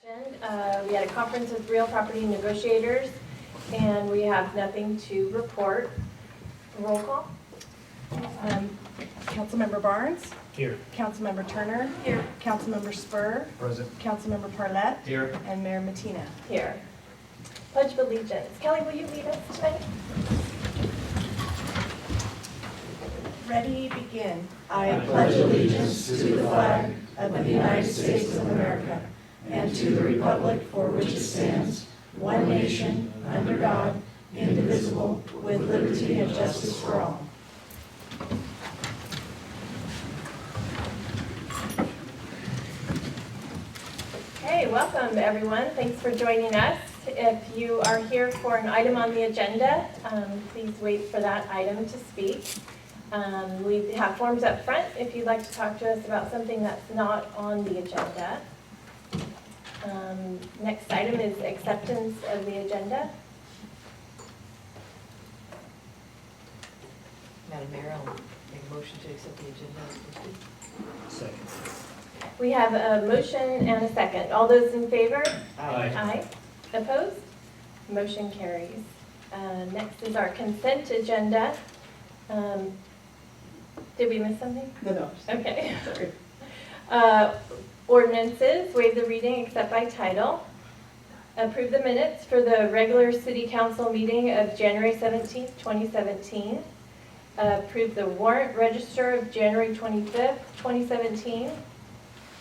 We had a conference with real property negotiators, and we have nothing to report. Roll call. Councilmember Barnes. Here. Councilmember Turner. Here. Councilmember Spur. Present. Councilmember Parlett. Here. And Mayor Matina. Here. Pledge of Allegiance. Kelly, will you lead us tonight? Ready, begin. I pledge allegiance to the flag of the United States of America and to the republic for which it stands, one nation, under God, indivisible, with liberty and justice for all. Hey, welcome everyone. Thanks for joining us. If you are here for an item on the agenda, please wait for that item to speak. We have forms up front if you'd like to talk to us about something that's not on the agenda. Next item is acceptance of the agenda. Madam Mayor, I'll make a motion to accept the agenda as listed. Second. We have a motion and a second. All those in favor? Aye. Aye. Opposed? Motion carries. Next is our consent agenda. Did we miss something? No. Okay. Sorry. Ordinances, waive the reading except by title. Approve the minutes for the regular city council meeting of January 17th, 2017. Approve the warrant register of January 25th, 2017.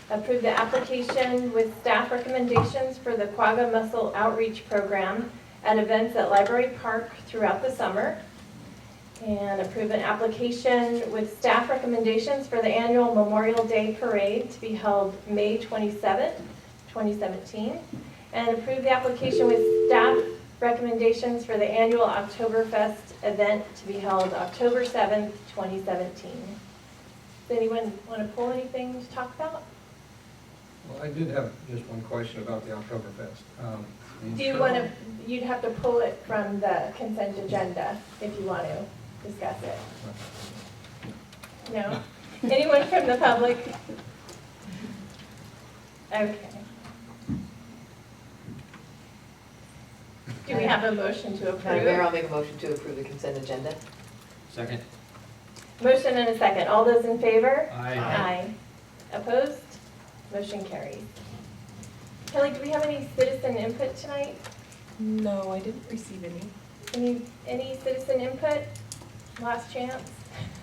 Approve the application with staff recommendations for the Quagga Muscle Outreach Program at events at Library Park throughout the summer. And approve an application with staff recommendations for the annual Memorial Day Parade to be held May 27th, 2017. And approve the application with staff recommendations for the annual Oktoberfest event to be held October 7th, 2017. Does anyone want to pull anything to talk about? Well, I did have just one question about the Oktoberfest. Do you want to, you'd have to pull it from the consent agenda if you want to discuss it. No? Anyone from the public? Okay. Do we have a motion to Madam Mayor, I'll approve? make a motion to approve the consent agenda. Second. Motion and a second. All those in favor? Aye. Aye. Opposed? Motion carries. Kelly, do we have any citizen input tonight? No, I didn't receive any. Any citizen input? Last chance?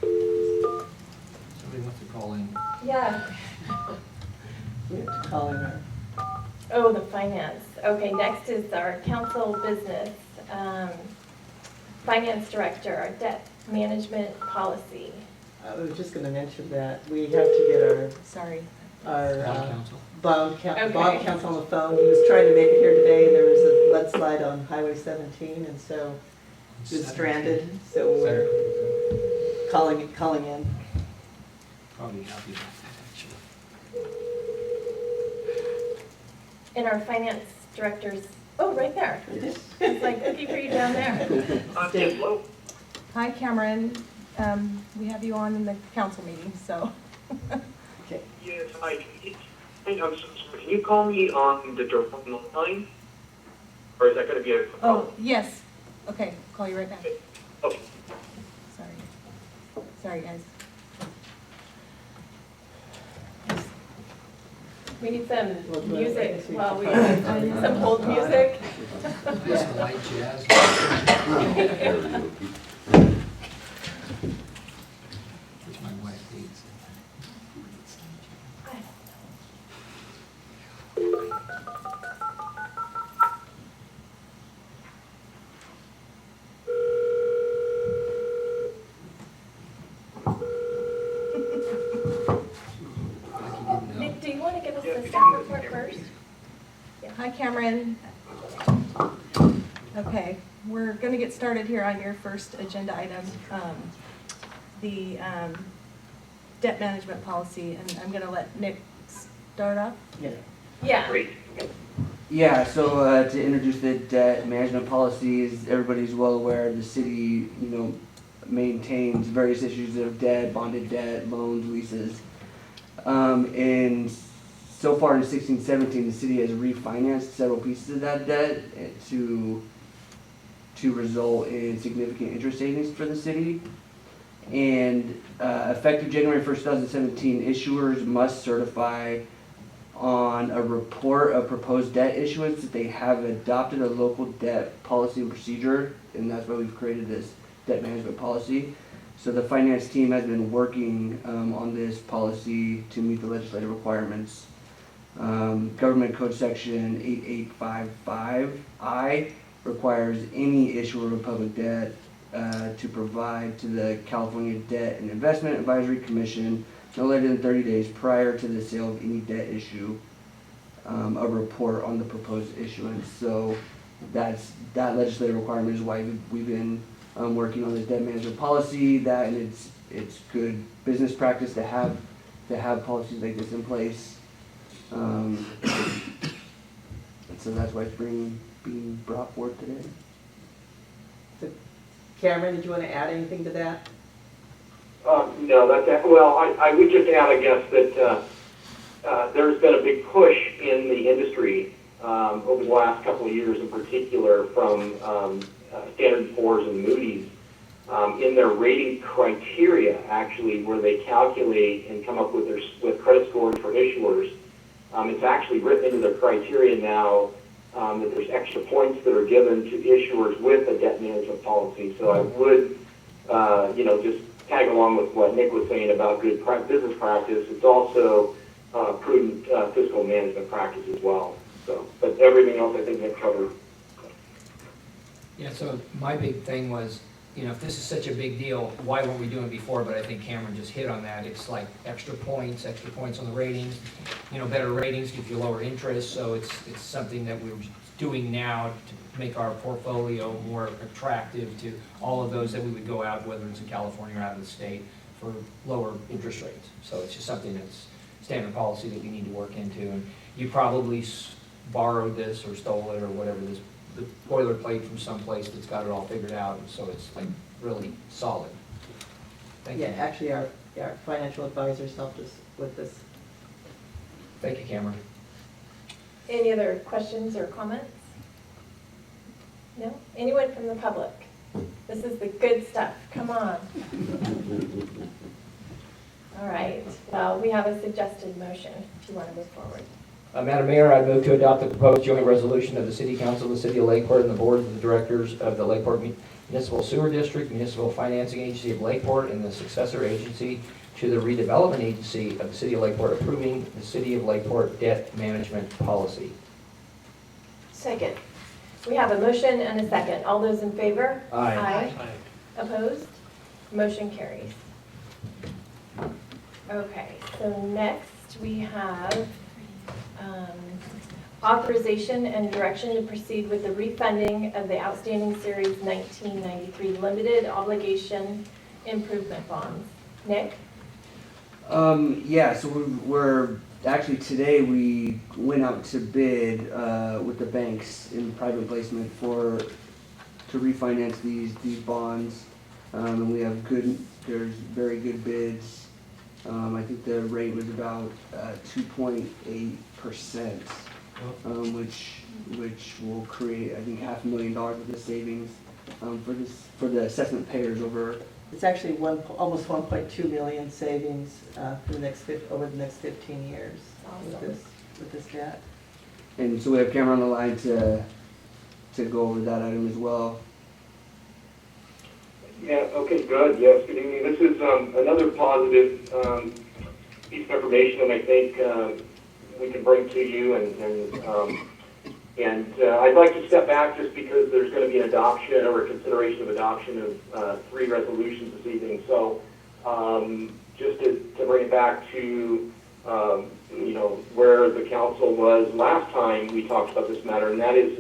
Somebody wants to call in. Yeah. We have to call in our. Oh, the finance. Okay, next is our council business. Finance director, our debt management policy. I was just going to mention that we have to get Sorry. our Council. bond Okay. counsel on the phone. He was trying to make it here today, and there was a mudslide on Highway 17, and so he was stranded. So we're calling in. Probably happy about that, actually. And our finance director's, oh, right there. It's like looking for you down there. Hi, Cameron. We have you on in the council meeting, so. Okay. Yes, hi. I'm so sorry. Can you call me on the direct line? Or is that going to be a Oh, yes. Okay, call you right back. Okay. Sorry, guys. We need some Well, do I- music while we, know. some hold music. Nice light jazz. Which my wife hates. Nick, do you want to give us the staff report first? Hi, Cameron. Okay, we're going to get started here on your first agenda item, the debt management policy, and I'm going to let Nick start off. Yeah. Great. Yeah, so to introduce the debt management policies, everybody's well aware the city, maintains various issues of debt, bonded debt, loans, leases. In so far in 16-17, the city has refinanced several pieces of that debt to result in significant interest savings for the city. And effective January 1st, 2017, issuers must certify on a report of proposed debt issuance that they have adopted a local debt policy and procedure, and that's why we've created this debt management policy. So the finance team has been working on this policy to meet the legislative requirements. Government Code Section 8855I requires any issuer of public debt to provide to the California Debt and Investment Advisory Commission no later than 30 days prior to the sale of any debt issue, a report on the proposed issuance. So that legislative requirement is why we've been working on this debt management policy. That, and it's good business practice to have policies like this in place. And so that's why it's being brought forward today. So, Cameron, did you want to add anything to that? No, well, I would just add, I guess, that there's been a big push in the industry over the last couple of years in particular from Standard & Poor's and Moody's in their rating criteria, actually, where they calculate and come up with credit scores for issuers. It's actually written into their criteria now that there's extra points that are given to issuers with a debt management policy. So I would, just tag along with what Nick was saying about good business practice. It's also prudent fiscal management practice as well. So, but everything else I think Nick covered. Yeah, so my big thing was, if this is such a big deal, why weren't we doing it before? But I think Cameron just hit on that. It's like extra points on the ratings. Better ratings give you lower interest, so it's something that we're doing now to make our portfolio more attractive to all of those that we would go out, whether it's in California or out of the state, for lower interest rates. So it's just something that's standard policy that we need to work into. And you probably borrowed this or stole it or whatever, the boilerplate from someplace that's got it all figured out, and so it's like really solid. Thank you. Yeah, actually, our financial advisors helped us with this. Thank you, Cameron. Any other questions or comments? No? Anyone from the public? This is the good stuff. Come on. All right. Well, we have a suggested motion if you want to move forward. Madam Mayor, I move to adopt the proposed joint resolution of the City Council of the City of Lakeport and the Board of the Directors of the Lakeport Municipal Sewer District, Municipal Financing Agency of Lakeport, and the successor agency to the Redevelopment Agency of the City of Lakeport approving the City of Lakeport debt management policy. Second. We have a motion and a second. All those in favor? Aye. Opposed? Motion carries. Okay, so next we have authorization and direction to proceed with the refunding of the outstanding Series 1993 limited obligation improvement bonds. Nick? Yeah, so we're actually today we went out to bid with the banks in private placement to refinance these bonds, and we have there's very good bids. I think the rate was about 2.8%, which will create, I think, $500,000 worth of savings for the assessment payers over. It's actually almost 1.2 million savings over the next 15 years with this debt. And so we have Cameron on the line to go over that item as well. Yeah, okay, good. Yes, good evening. This is another positive piece of information that I think we can bring to you, and I'd like to step back just because there's going to be an adoption or a consideration of adoption of 3 resolutions this evening. So just to bring it back to where the council was last time we talked about this matter, and that is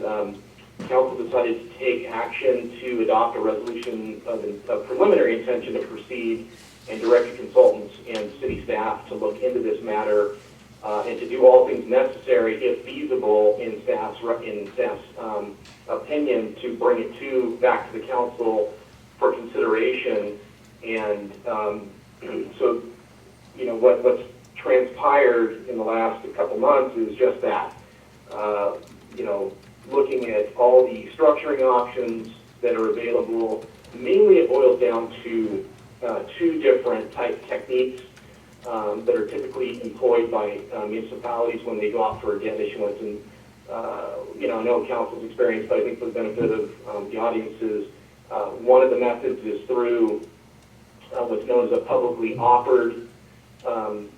council decided to take action to adopt a resolution of preliminary intention to proceed and direct consultants and city staff to look into this matter and to do all things necessary, if feasible, in staff's opinion, to bring it back to the council for consideration. And so, what's transpired in the last couple months is just that. You know, looking at all the structuring options that are available, mainly it boils down to two different type techniques that are typically employed by municipalities when they go out for a debt issuance. And, you know, I know council's experience, but I think for the benefit of the audiences, one of the methods is through what's known as a publicly offered,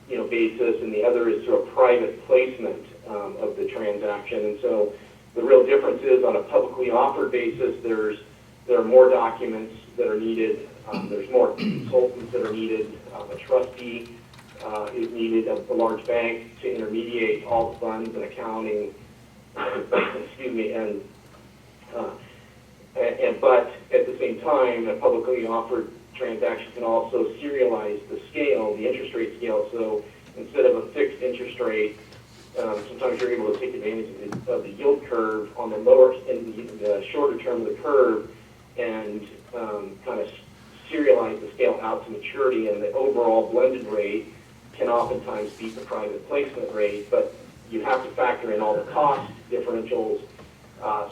you know, basis, and the other is through a private placement of the transaction. And so the real difference is on a publicly offered basis, there are more documents that are needed, there's more consultants that are needed, a trustee is needed, a large bank to intermediate all the funds and accounting, excuse me, and but at the same time, a publicly offered transaction can also serialize the scale, the interest rate scale. So instead of a fixed interest rate, sometimes you're able to take advantage of the yield curve on the lower, in the shorter term of the curve, and kind of serialize the scale out to maturity, and the overall blended rate can oftentimes beat the private placement rate, but you have to factor in all the cost differentials,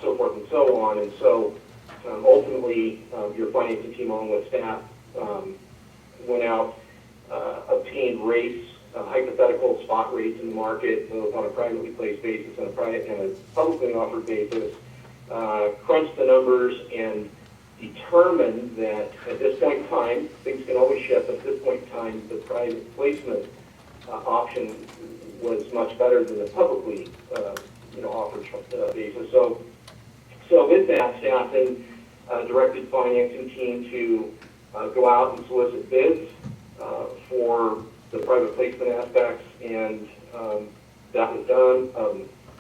so forth and so on. And so ultimately, your financing team along with staff went out, obtained rates, hypothetical spot rates in the market, both on a privately placed basis and a publicly offered basis, crunched the numbers and determined that at this point in time, things can always shift, but at this point in time, the private placement option was much better than the publicly offered basis. So with that, staff then directed financing team to go out and solicit bids for the private placement aspects, and that was done.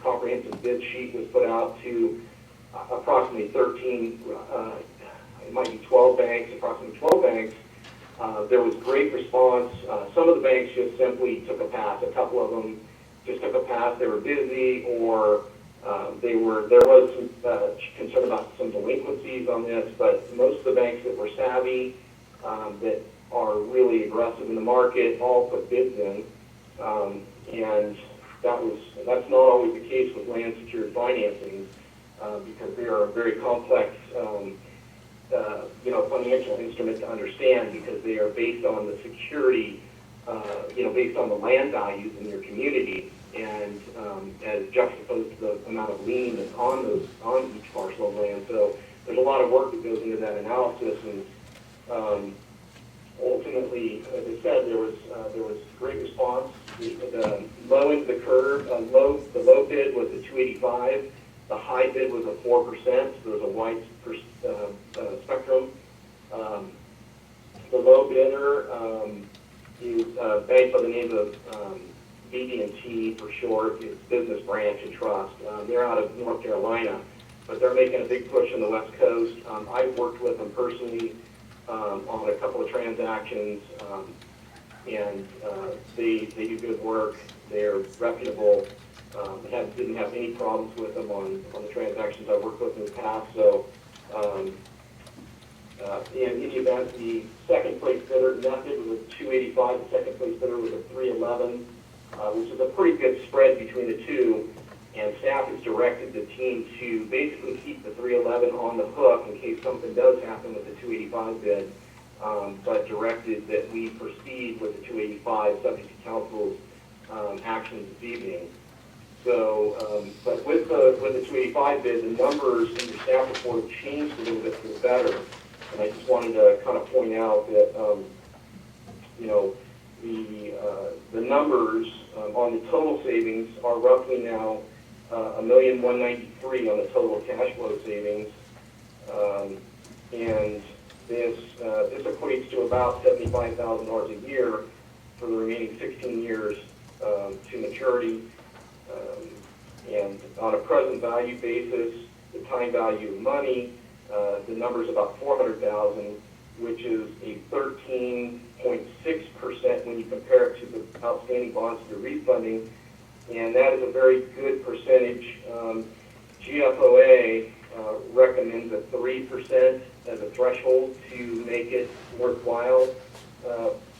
Comprehensive bid sheet was put out to approximately 13, it might be 12 banks, approximately 12 banks. There was great response. Some of the banks just simply took a pass. A couple of them just took a pass. They were busy, or there was some concern about some delinquencies on this, but most of the banks that were savvy, that are really aggressive in the market, all put bids in. And that's not always the case with land secured financing, because they are a very complex financial instrument to understand, because they are based on the security, based on the land values in your community, and as juxtaposed to the amount of lien that's on each parcel of land. So there's a lot of work that goes into that analysis, and ultimately, as I said, there was great response. The low end of the curve, the low bid was a 285. The high bid was a 4%. So there was a wide spectrum. The low bidder is a bank by the name of BB&T for short. It's Business Branch and Trust. They're out of North Carolina, but they're making a big push on the West Coast. I've worked with them personally on a couple of transactions, and they do good work. They're reputable. Didn't have any problems with them on the transactions I worked with in the past. So in any event, the second place bidder method was a 285. The second place bidder was a 311, which is a pretty good spread between the two. And staff has directed the team to basically keep the 311 on the hook in case something does happen with the 285 bid, but directed that we proceed with the 285 subject to council's actions this evening. So, but with the 285 bid, the numbers in your staff report have changed a little bit for the better. And I just wanted to kind of point out that, the numbers on the total savings are roughly now $1,193,000 on the total cash flow savings, and this equates to about $75,000 a year for the remaining 16 years to maturity. And on a present value basis, the time value of money, the number is about $400,000, which is a 13.6% when you compare it to the outstanding bonds that are refunding, and that is a very good percentage. GFOA recommends a 3% as a threshold to make it worthwhile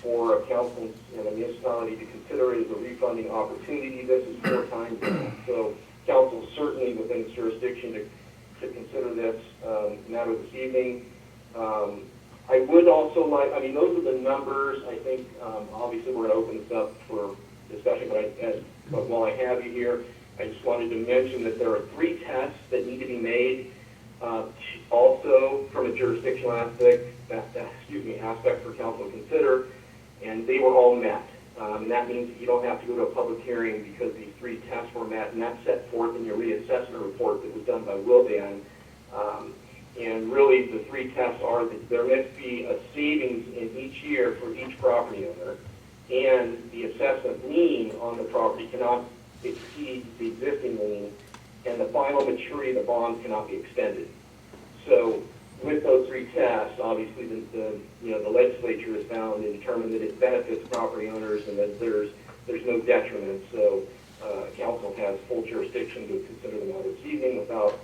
for a council and a municipality to consider it mean, those are the numbers. I think, obviously, we're going to open this up for discussion, but while I have you here, I just wanted to mention that there are 3 tests that need to be made, also from a jurisdictional aspect for council to consider, and they were all met. And that means that you don't have to go to a public hearing because these 3 tests were met, and that's set forth in your reassessment report that was done by Wildan. And really, the 3 tests are that there must be a savings in each year for each property owner, and the assessment lien on the property cannot exceed the existing lien, and the final maturity of the bonds cannot be extended. So with those 3 tests, obviously the legislature has found and determined that it benefits property owners and that there's no detriment. So council has full jurisdiction to consider the matter this evening without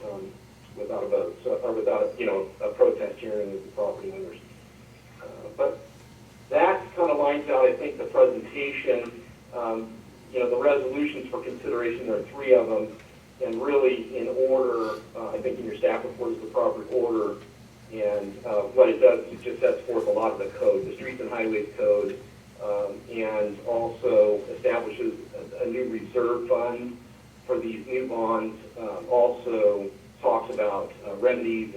a vote, or without a protest hearing of the property owners. But that kind of lines out, I think, the presentation. The resolutions for consideration, there are 3 of them, and really in order, I think in your staff report is the proper order, and what it does is it just sets forth a lot of the code, the Streets and Highways Code, and also establishes a new reserve fund for these new bonds, also talks about remedies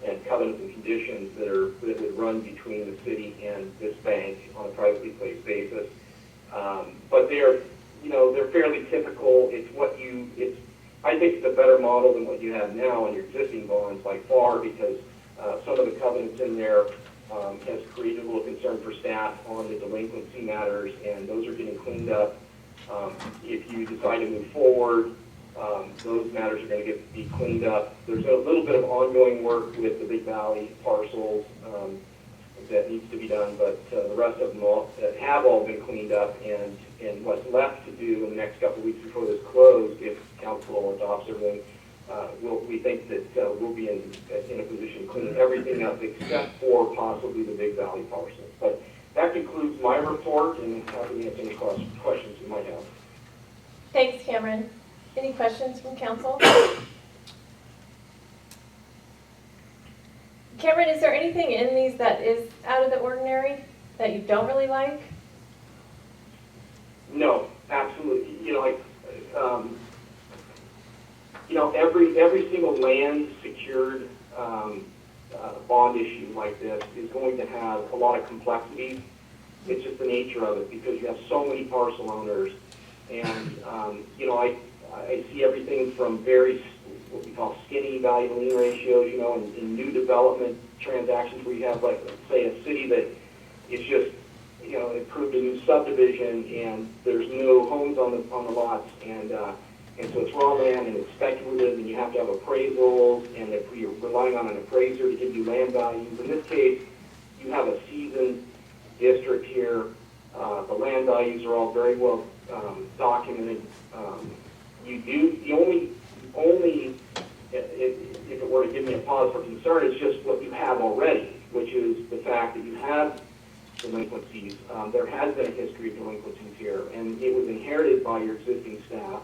and covenants and conditions that would run between the city and this bank on a privately placed basis. But they're fairly typical. I think it's a better model than what you have now in your existing bonds by far, because some of the covenants in there has created a little concern for staff on the delinquency matters, and those are getting cleaned up. If you decide to move forward, those matters are going to be cleaned up. There's a little bit of ongoing work with the Big Valley parcels that needs to be done, but the rest of them have all been cleaned up, and what's left to do in the next couple of weeks before this closed, if council adopts everything, we think that we'll be in a position to clean everything up except for possibly the Big Valley parcels. But that concludes my report, and happy to answer any questions you might have. Thanks, Cameron. Any questions from council? Cameron, is there anything in these that is out of the ordinary that you don't really like? No, absolutely. Every single land secured bond issue like this is going to have a lot of complexities. It's just the nature of it because you have so many parcel owners, and I see everything from very what we call skinny value to lien ratios, in new development transactions where you have, like, let's say, a city that is just, approved a new subdivision and there's no homes on the lots, and so it's raw land and it's speculative, and you have to have appraisals, and if you're relying on an appraiser to give you land values. In this case, you have a seasoned district here. The land values are all very well documented. The only, if it were to give me a pause for concern, is just what you have already, which is the fact that you have delinquencies. There has been a history of delinquencies here, and it was inherited by your existing staff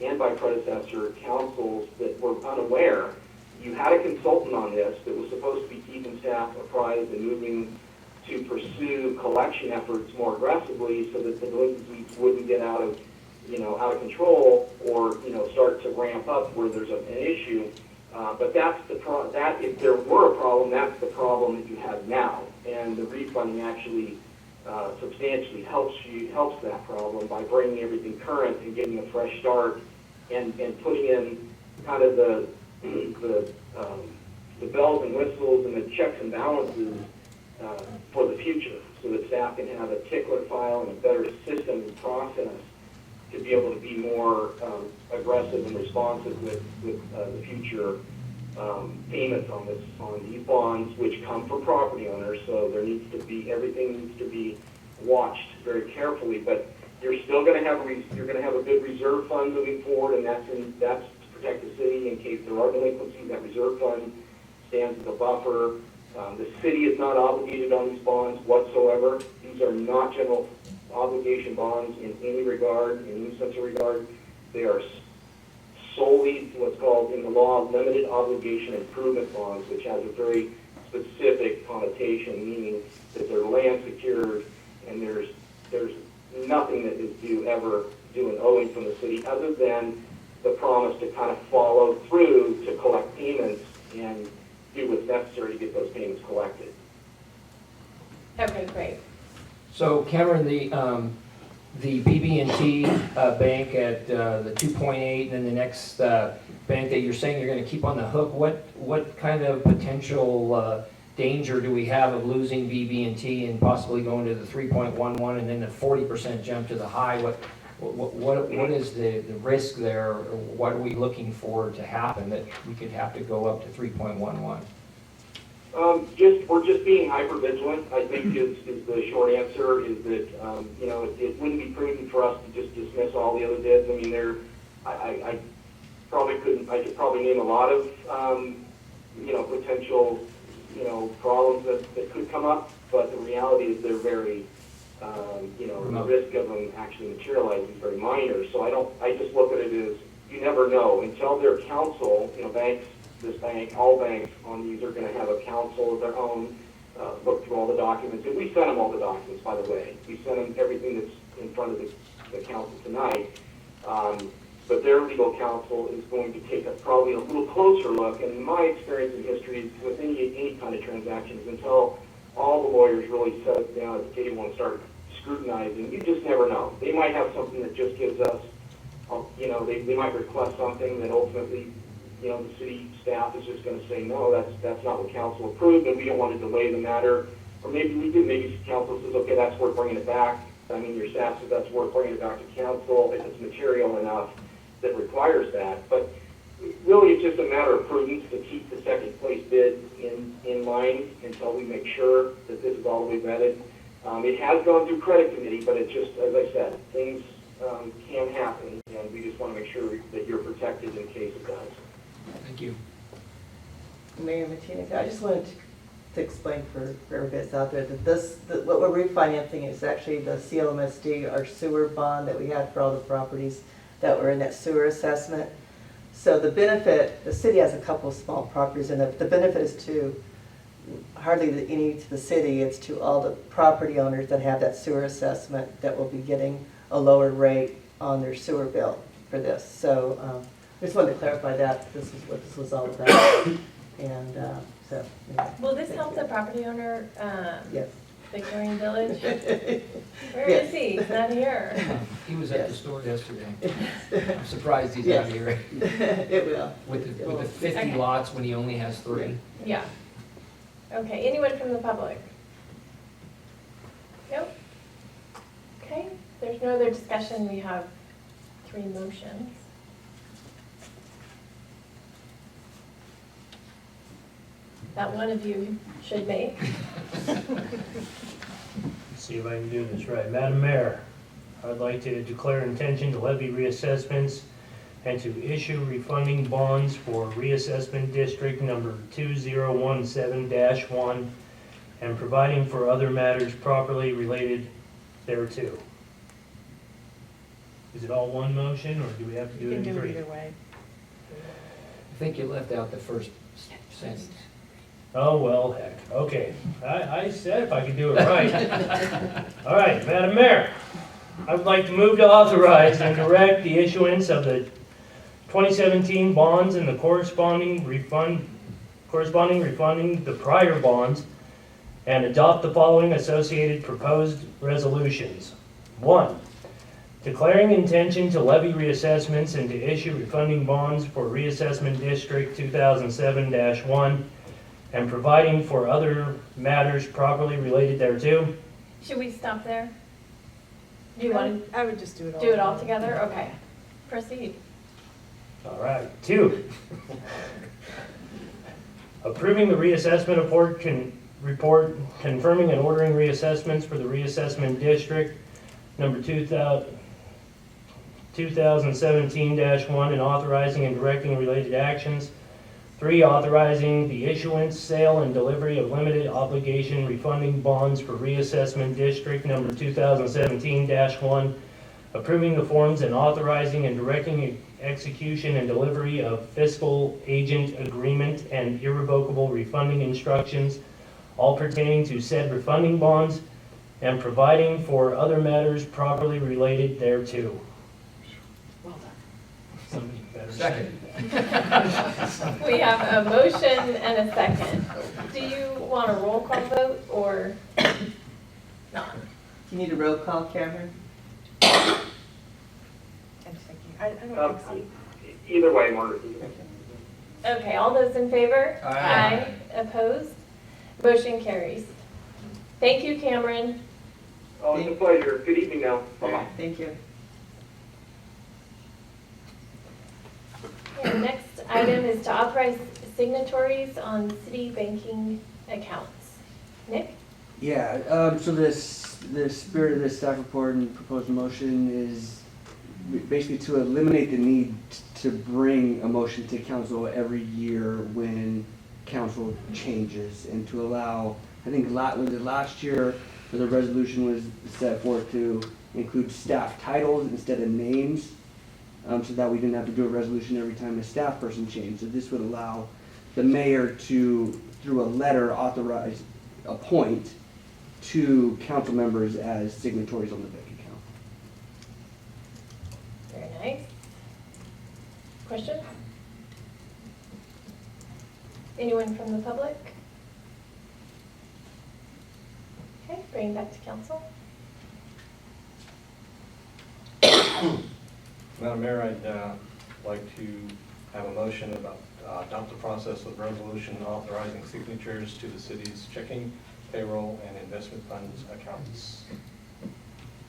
and by predecessor councils that were unaware. You had a consultant on this that was supposed to be keeping staff apprised and moving to pursue collection efforts more aggressively so that the delinquencies wouldn't get out of control or, start to ramp up where there's an issue. But that's if there were a problem, that's the problem that you have now. And the refunding actually substantially helps that problem by bringing everything current and getting a fresh start and putting in kind of the bells and whistles and the checks and balances for the future, so that staff can have a tickler file and a better system and process to be able to be more aggressive and responsive with the future payments on these bonds, which come from property owners. So everything needs to be watched very carefully. But you're still going to have a good reserve fund moving forward, and that's to protect the city in case there are delinquencies. That reserve fund stands as a buffer. The city is not obligated on these bonds whatsoever. These are not general obligation bonds in any regard, in any sense of regard. They are solely what's called in the law limited obligation improvement bonds, which has a very specific connotation, meaning that they're land secured and there's nothing that is due an owing from the city other than the promise to kind of follow through to collect payments and do what's necessary to get those payments collected. Okay, great. So Cameron, the BB&T bank at the 2.8, and then the next bank that you're saying you're going to keep on the hook, what kind of potential danger do we have of losing BB&T and possibly going to the 3.11 and then the 40% jump to the high? What is the risk there? Or what are we looking for to happen that we could have to go up to 3.11? We're just being hyper vigilant, I think is the short answer, is that, it wouldn't be prudent for us to just dismiss all the other bids. I mean, I could probably name a lot of, potential, problems that could come up, but the reality is they're very, the risk of them actually materializing is very minor. So I just look at it as, you never know, until their counsel, this bank, all banks on these are going to have a counsel of their own, look through all the documents. And we sent them all the documents, by the way. We sent them everything that's in front of the council tonight. But their legal counsel is going to take probably a little closer look. And in my experience in history, with any kind of transactions, until all the lawyers really sit down at the table and start scrutinizing, you just never know. They might have something that just gives us, they might request something that ultimately, the city staff is just going to say, no, that's not what council approved, and we don't want to delay the matter. Or maybe we do. Maybe council says, okay, that's worth bringing it back. I mean, your staff says that's worth bringing it back to council if it's material enough that requires that. But really, it's just a matter of prudence to keep the second place bid in line until we make sure that this is all the way vetted. It has gone through credit committee, but it's just, as I said, things can happen, and we just want to make sure that you're protected in case it does. Thank you. Mayor Martinez, I just wanted to explain for everybody that's out there that what we're refinancing is actually the CLMSD, our sewer bond that we had for all the properties that were in that sewer assessment. So the benefit, the city has a couple of small properties, and the benefit is to hardly any to the city, it's to all the property owners that have that sewer assessment that will be getting a lower rate on their sewer bill for this. So I just wanted to clarify that this is what this was all about. And so. Anyway, Will this help the property owner, yes. Victorian Village? Where Yes. is he? He's not here. He was at the store yesterday. I'm surprised he's not here It will. with the 50 Okay. lots when he only has 3. Yeah. Okay, anyone from the public? Nope. Okay, there's no other discussion. We have 3 motions. That one of you should make. Let's see if I can do this right. Madam Mayor, I'd like to declare intention to levy reassessments and to issue refunding bonds for reassessment district number 2017-1 and providing for other matters properly related thereto. Is it all one motion, or do we have to do You it can in do it 3? either way. I think you left out the first sentence. Oh, well, heck. Okay. I said if I could do it right. All right, Madam Mayor, I would like to move to authorize and direct the issuance of the 2017 bonds and the corresponding refunding the prior bonds and adopt the following associated proposed resolutions. 1. Declaring intention to levy reassessments and to issue refunding bonds for reassessment district 2007-1 and providing for other matters properly related thereto. Should we stop there? Do you want I would just do it to all. do it all together? Okay. Proceed. All right. 2, approving the reassessment report confirming and ordering reassessments for the reassessment district number 2017-1 and authorizing and directing related actions. 3, authorizing the issuance, sale, and delivery of limited obligation refunding bonds for reassessment district number 2017-1 approving the forms and authorizing and directing execution and delivery of fiscal agent agreement and irrevocable refunding instructions, all pertaining to said refunding bonds, and providing for other matters properly related thereto. Well done. Somebody better say Second. it. We have a motion and a second. Do you want a roll call vote or not? Do you need a roll call, Cameron? I'm thinking, I don't think so. Either way, Margaret. Okay, all those in favor? Aye. Opposed? Motion carries. Thank you, Cameron. Oh, it's a pleasure. Good evening now. All Bye-bye. right, thank you. Okay, next item is to authorize signatories on city banking accounts. Nick? Yeah, so the spirit of this staff report and proposed motion is basically to eliminate the need to bring a motion to council every year when council changes, and to allow, I think last year, the resolution was set forth to include staff titles instead of names, so that we didn't have to do a resolution every time a staff person changed. So this would allow the mayor to, through a letter, appoint 2 council members as signatories on the bank account. Very nice. Questions? Anyone from the public? Okay, bring it back to council. Madam Mayor, I'd like to have a motion about adopt the process of resolution authorizing signatures to the city's checking, payroll, and investment funds accounts.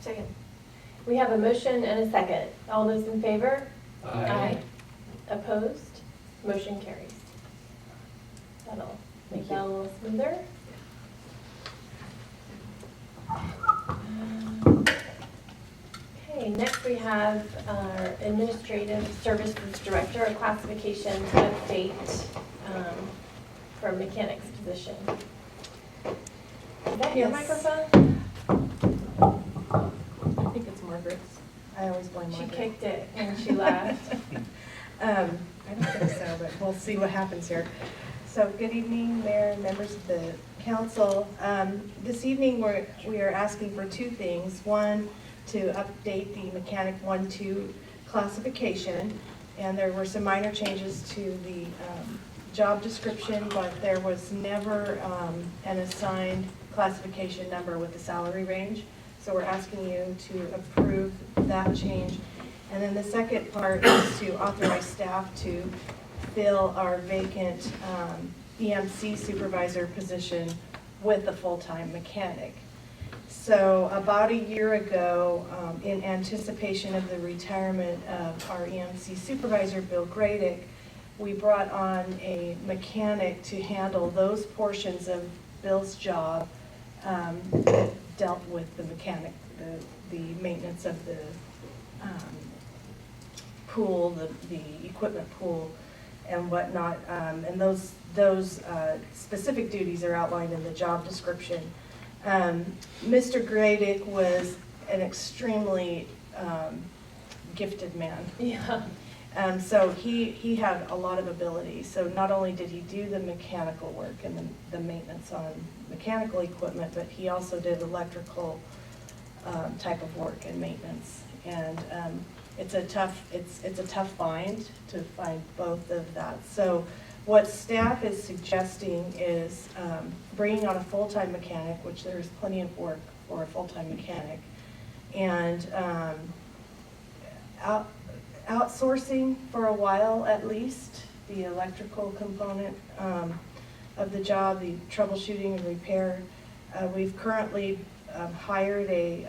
Second. We have a motion and a second. All those in favor? Aye. Opposed? Motion carries. That'll make that a little smoother. Okay, next we have our Administrative Services Director, a classification update for mechanic's position. Is that your Yes. microphone? I think it's Margaret's. I always blame She Margaret. kicked it when she left. I don't think so, but we'll see what happens here. So, good evening, Mayor and members of the council. This evening, we are asking for 2 things. One, to update the mechanic 1-2 classification, and there were some minor changes to the job description, but there was never an assigned classification number with the salary range. So we're asking you to approve that change. And then the second part is to authorize staff to fill our vacant EMC supervisor position with a full-time mechanic. So about a year ago, in anticipation of the retirement of our EMC supervisor, Bill Gradick, we brought on a mechanic to handle those portions of Bill's job that dealt with the mechanic, the maintenance of the pool, the equipment pool and whatnot. And those specific duties are outlined in the job description. Mr. Gradick was an extremely gifted man. Yeah. So he had a lot of ability. So not only did he do the mechanical work and the maintenance on mechanical equipment, but he also did electrical type of work and maintenance. And it's a tough find to find both of that. So what staff is suggesting is bringing on a full-time mechanic, which there's plenty of work for a full-time mechanic, and outsourcing for a while at least the electrical component of the job, the troubleshooting and repair. We've currently hired a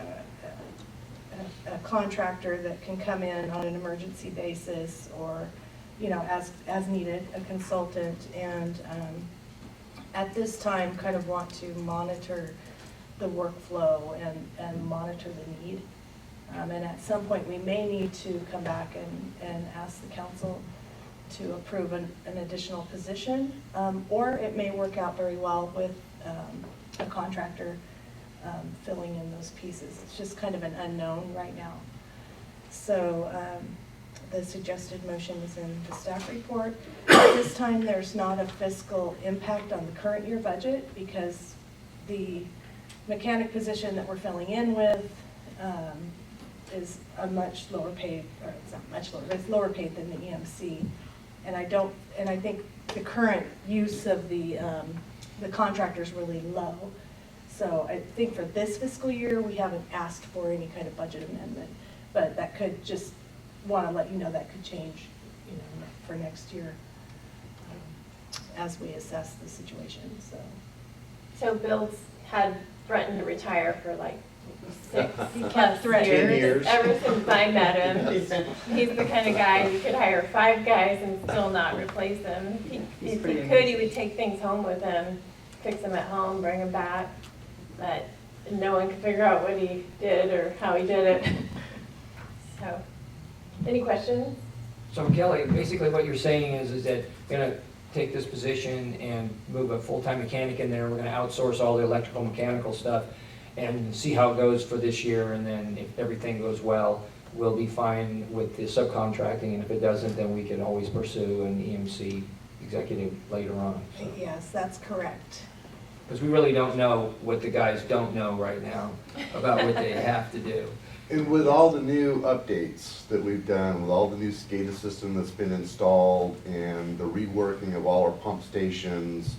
contractor that can come in on an emergency basis, or as needed, a consultant, and at this time kind of want to monitor the workflow and monitor the need. And at some point, we may need to come back and ask the council to approve an additional position, or it may work out very well with a contractor filling in those pieces. It's just kind of an unknown right now. So the suggested motion is in the staff report. At this time, there's not a fiscal impact on the current year budget because the mechanic position that we're filling in with is a much lower paid, or it's not much lower, it's lower paid than the EMC. And I think the current use of the contractor is really low. So I think for this fiscal year, we haven't asked for any kind of budget amendment, but that could just want to let you know that could change, for next year as we assess the situation. So Bill's had threatened to retire for like 6+ threatening. years. Ever since I met him, he's the kind of guy who could hire 5 guys and still not replace him. If he could, he would take things home with him, fix them at home, bring them back. But no one could figure out what he did or how he did it. So, any questions? So Kelly, basically what you're saying is that we're gonna take this position and move a full-time mechanic in there. We're gonna outsource all the electrical mechanical stuff and see how it goes for this year, and then if everything goes well, we'll be fine with the subcontracting, and if it doesn't, then we can always pursue an EMC executive later on. Yes, that's correct. Because we really don't know what the guys don't know right now about what they have to do. And with all the new updates that we've done, with all the new SCADA system that's been installed and the reworking of all our pump stations,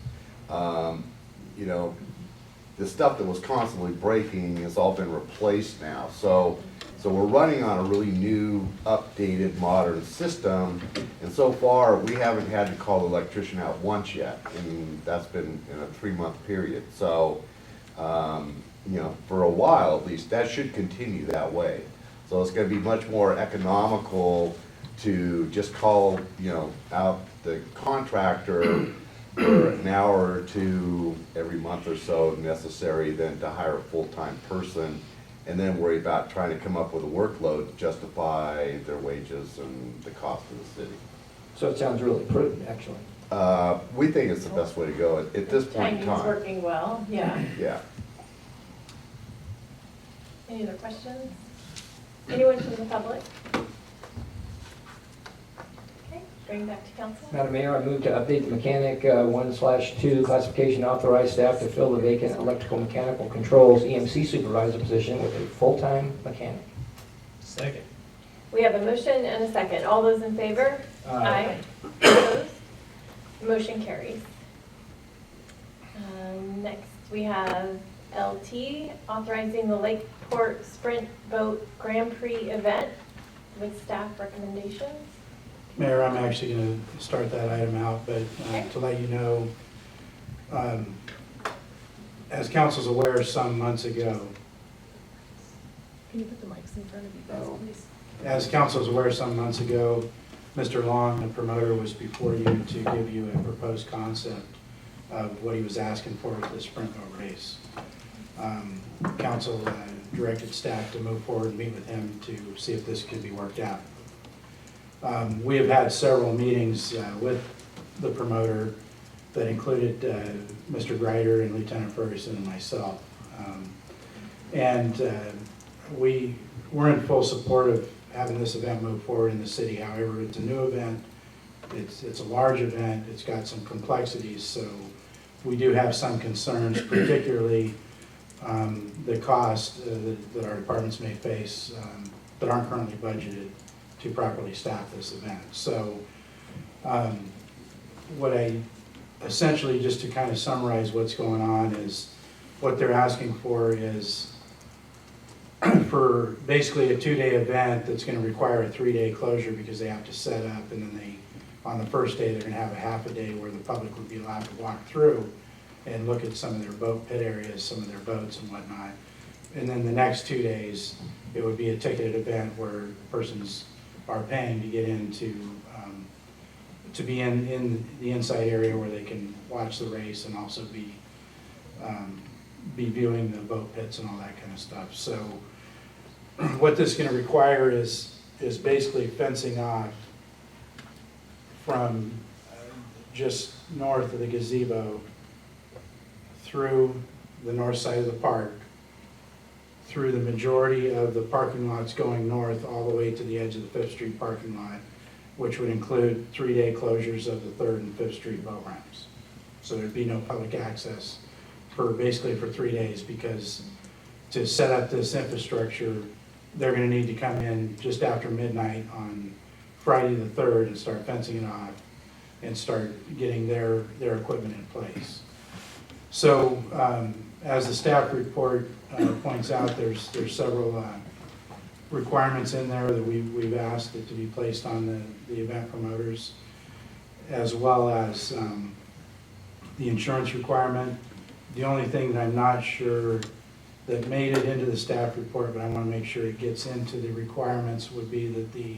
the stuff that was constantly breaking has all been replaced now. So we're running on a really new, updated, modern system. And so far, we haven't had to call the electrician out once yet. And that's been in a 3-month period. So, for a while at least, that should continue that way. So it's gonna be much more economical to just call, out the contractor for an hour or two every month or so if necessary than to hire a full-time person and then worry about trying to come up with a workload to justify their wages and the cost of the city. So it sounds really prudent, actually. We think it's the best way to go at this point in Timing's time. working well, yeah. Yeah. Any other questions? Anyone from the public? Okay, bring back to council. Madam Mayor, I move to update the mechanic 1/2 classification, authorize staff to fill the vacant electrical mechanical controls EMC supervisor position with a full-time mechanic. Second. We have a motion and a second. All those in favor? Aye. Opposed? Motion carries. Next, we have LT, authorizing the Lakeport Sprint Boat Grand Prix event with staff recommendations. Mayor, I'm actually going to start that item out, but Okay. to let you know, as council's aware, some months ago, Can you put the mics in front of you guys, please? as council's aware, some months ago, Mr. Long, the promoter, was before you to give you a proposed concept of what he was asking for with the sprint boat race. Council directed staff to move forward and meet with him to see if this could be worked out. We have had several meetings with the promoter that included Mr. Greider and Lieutenant Ferguson and myself. We're in full support of having this event move forward in the city. However, it's a new event, it's a large event, it's got some complexities, so we do have some concerns, particularly the cost that our departments may face that aren't currently budgeted to properly staff this event. So what I essentially, just to kind of summarize what's going on, is what they're asking for is for basically a 2-day event that's going to require a 3-day closure because they have to set up, and then on the first day they're going to have a half a day where the public would be allowed to walk through and look at some of their boat pit areas, some of their boats and whatnot. And then the next 2 days, it would be a ticketed event where persons are paying to get into, to be in the inside area where they can watch the race and also be viewing the boat pits and all that kind of stuff. So what this is going to require is basically fencing off from just north of the gazebo through the north side of the park, through the majority of the parking lots going north all the way to the edge of the Fifth Street parking lot, which would include 3-day closures of the Third and Fifth Street boat ramps. So there'd be no public access basically for 3 days, because to set up this infrastructure, they're gonna need to come in just after midnight on Friday the 3rd and start fencing it off and start getting their equipment in place. So, as the staff report points out, there's several requirements in there that we've asked it to be placed on the event promoters, as well as the insurance requirement. The only thing that I'm not sure that made it into the staff report, but I want to make sure it gets into the requirements, would be that the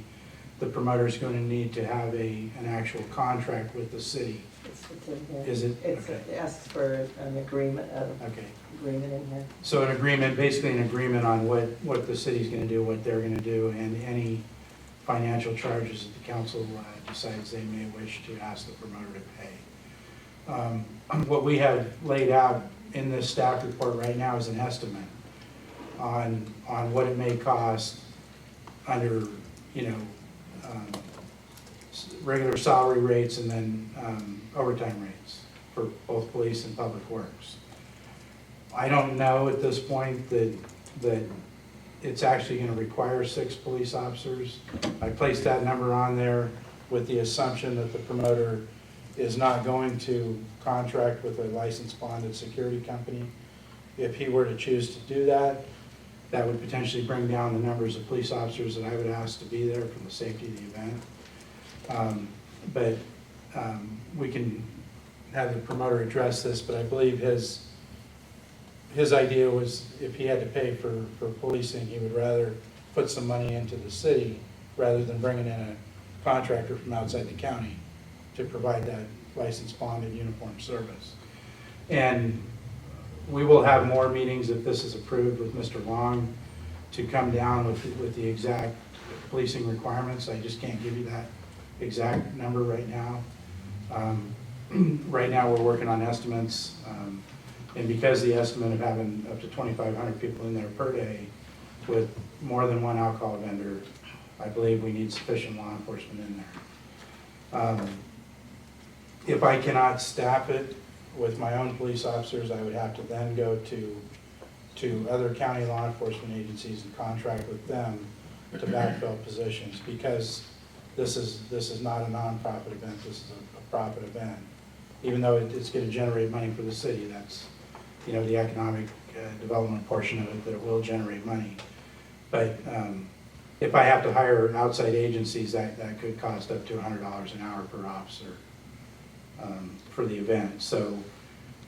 promoter is going to need to have an actual contract with the city. It's in here. Is it? It Okay. asks for an agreement Okay. in here. So an agreement, basically an agreement on what the city's gonna do, what they're gonna do, and any financial charges that the council decides they may wish to ask the promoter to pay. What we have laid out in this staff report right now is an estimate on what it may cost under, regular salary rates and then overtime rates for both police and public works. I don't know at this point that it's actually gonna require 6 police officers. I placed that number on there with the assumption that the promoter is not going to contract with a licensed bonded security company. If he were to choose to do that, that would potentially bring down the numbers of police officers that I would ask to be there for the safety of the event. But we can have the promoter address this, but I believe his idea was if he had to pay for policing, he would rather put some money into the city rather than bringing in a contractor from outside the county to provide that licensed bonded uniform service. And we will have more meetings if this is approved with Mr. Long to come down with the exact policing requirements. I just can't give you that exact number right now. Right now, we're working on estimates, and because the estimate of having up to 2,500 people in there per day with more than one alcohol vendor, I believe we need sufficient law enforcement in there. If I cannot staff it with my own police officers, I would have to then go to other county law enforcement agencies and contract with them to backfill positions, because this is not a nonprofit event, this is a profit event. Even though it's going to generate money for the city, that's, the economic development portion of it, that it will generate money. But if I have to hire outside agencies, that could cost up to $100 an hour per officer for the event. So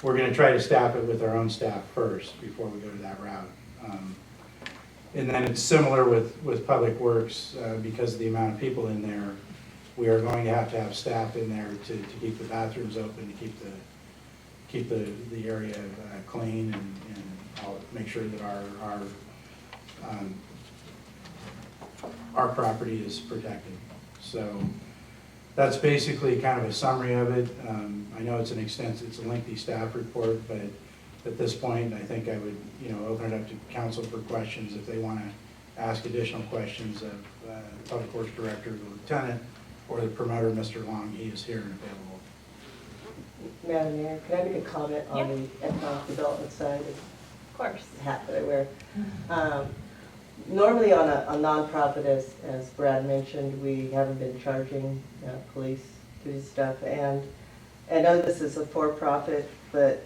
we're going to try to staff it with our own staff first before we go to that route. And then it's similar with Public Works, because of the amount of people in there, we are going to have staff in there to keep the bathrooms open, to keep the area clean, and I'll make sure that our property is protected. So that's basically kind of a summary of it. I know it's it's a lengthy staff report, but at this point, I think I would, open it up to council for questions if they want to ask additional questions of the Public Works Director, the Lieutenant, or the promoter, Mr. Long. He is here and available. Madam Mayor, can I make a comment on the economic development side of Of course. the hat that I wear? Normally on a nonprofit, as Brad mentioned, we haven't been charging police to do stuff. And I know this is a for-profit, but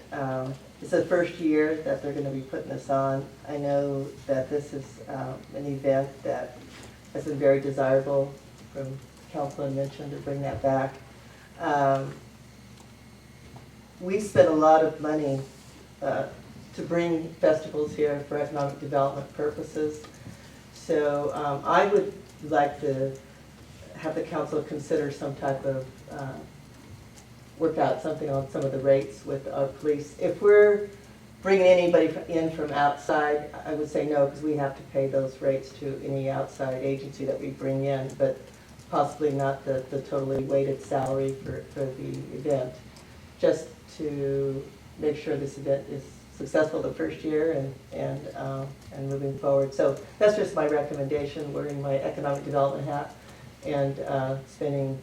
it's the first year that they're going to be putting this on. I know that this is an event that has been very desirable from council and mentioned to bring that back. We spent a lot of money to bring festivals here for economic development purposes. So I would like to have the council consider some type of, work out something on some of the rates with our police. If we're bringing anybody in from outside, I would say no, because we have to pay those rates to any outside agency that we bring in, but possibly not the totally weighted salary for the event, just to make sure this event is successful the first year and moving forward. So that's just my recommendation, wearing my economic development hat and spending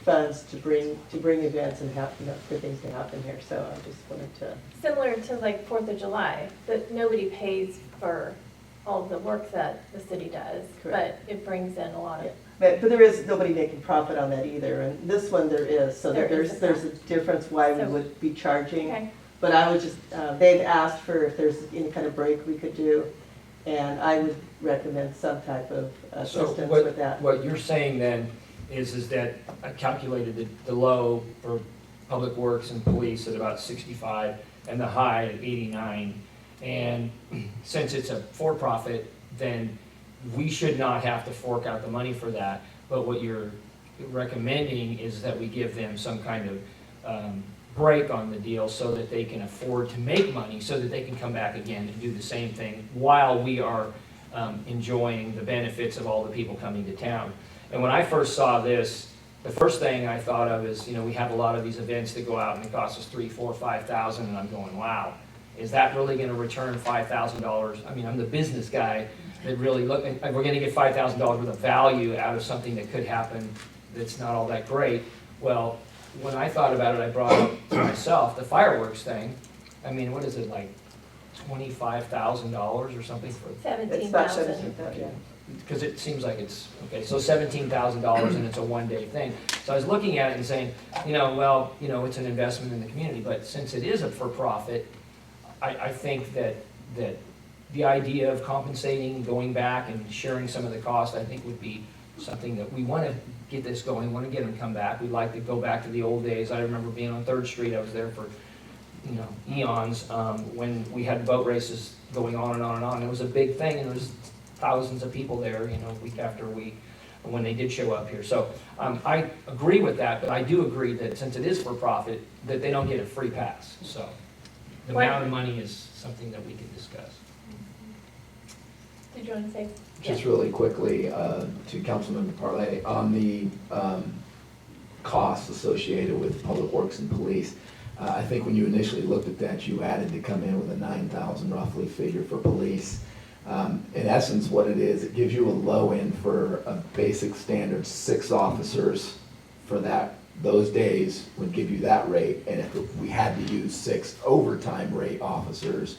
funds to bring events and have, good things to happen here. So I just wanted to. Similar to like 4th of July, that nobody pays for all of the work that the city does, Correct. but it brings in a lot of. But there is nobody making profit on that either, and this one there is, so There is there's a difference why we So- would be charging. Okay. But I would just, they've asked for if there's any kind of break we could do, and I would recommend some type of So assistance with that. what you're saying then is that I calculated the low for public works and police at about 65 and the high at 89. And since it's a for-profit, then we should not have to fork out the money for that. But what you're recommending is that we give them some kind of break on the deal so that they can afford to make money, so that they can come back again and do the same thing while we are enjoying the benefits of all the people coming to town. And when I first saw this, the first thing I thought of is, we have a lot of these events that go out and it costs us $3,000, $4,000, $5,000, and I'm going, wow, is that really going to return $5,000? I mean, I'm the business guy that really look. We're going to get $5,000 worth of value out of something that could happen that's not all that great. Well, when I thought about it, I brought up to myself the fireworks thing. I mean, what is it, like $25,000 or something for? It's about 17,000. 17,000, yeah. Because it seems like it's, okay, so $17,000 and it's a one-day thing. So I was looking at it and saying, it's an investment in the community, but since it is a for-profit, I think that the idea of compensating, going back and sharing some of the cost, I think would be something that we want to get this going, want to get them to come back. We'd like to go back to the old days. I remember being on 3rd Street, I was there for, eons, when we had boat races going on and on and on. It was a big thing, and there was thousands of people there, week after week, when they did show up here. So I agree with that, but I do agree that since it is for profit, that they don't get a free pass. So the amount of money is something that we can discuss. Did you want to say? Just really quickly, to Councilmember Parlay, on the costs associated with public works and police, I think when you initially looked at that, you added to come in with a 9,000 roughly figure for police. In essence, what it is, it gives you a low end for a basic standard 6 officers for those days would give you that rate. And if we had to use 6 overtime rate officers,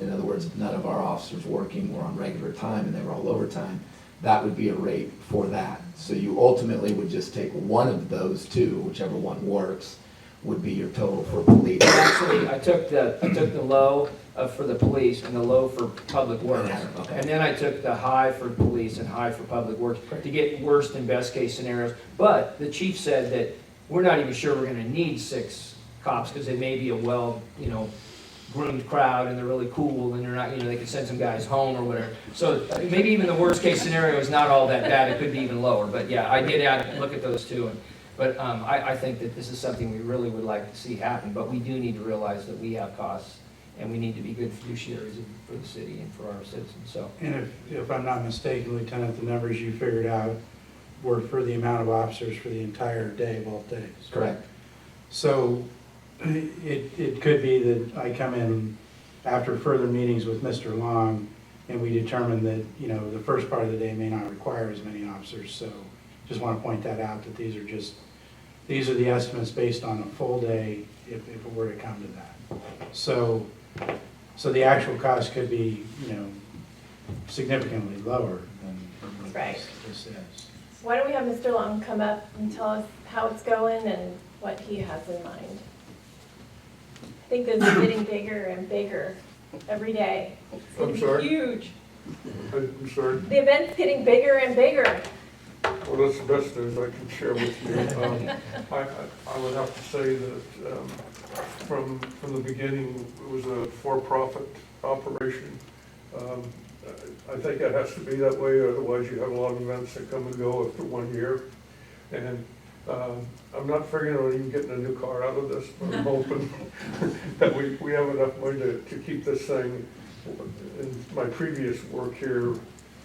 in other words, if none of our officers working were on regular time and they were all overtime, that would be a rate for that. So you ultimately would just take one of those 2, whichever one works, would be your total for police. Actually, I took the low for the police and the low for public works. Okay. And then I took the high for police and high for public works to get worst and best case scenarios. But the chief said that we're not even sure we're going to need 6 cops because they may be a groomed crowd and they're really cool and they're not, they could send some guys home or whatever. So maybe even the worst case scenario is not all that bad. It could be even lower. But yeah, I did look at those 2. But I think that this is something we really would like to see happen. But we do need to realize that we have costs and we need to be good fiduciaries for the city and for our citizens. So. And if I'm not mistaken, Lieutenant, the numbers you figured out were for the amount of officers for the entire day, both days. Correct. So it could be that I come in after further meetings with Mr. Long and we determine that, the first part of the day may not require as many officers. So just want to point that out, that these are the estimates based on a full day if it were to come to that. So the actual cost could be, significantly lower than what Right. this is. Why don't we have Mr. Long come up and tell us how it's going and what he has in mind? I think this is getting bigger and bigger every day. It's gonna I'm be sorry? huge. I'm sorry. The event's getting bigger and bigger. Well, that's the best news I can share with you. I would have to say that from the beginning, it was a for-profit operation. I think it has to be that way, otherwise you have a lot of events that come and go after 1 year. And I'm not figuring on even getting a new car out of this, but I'm hoping that we have enough money to keep this thing. In my previous work here,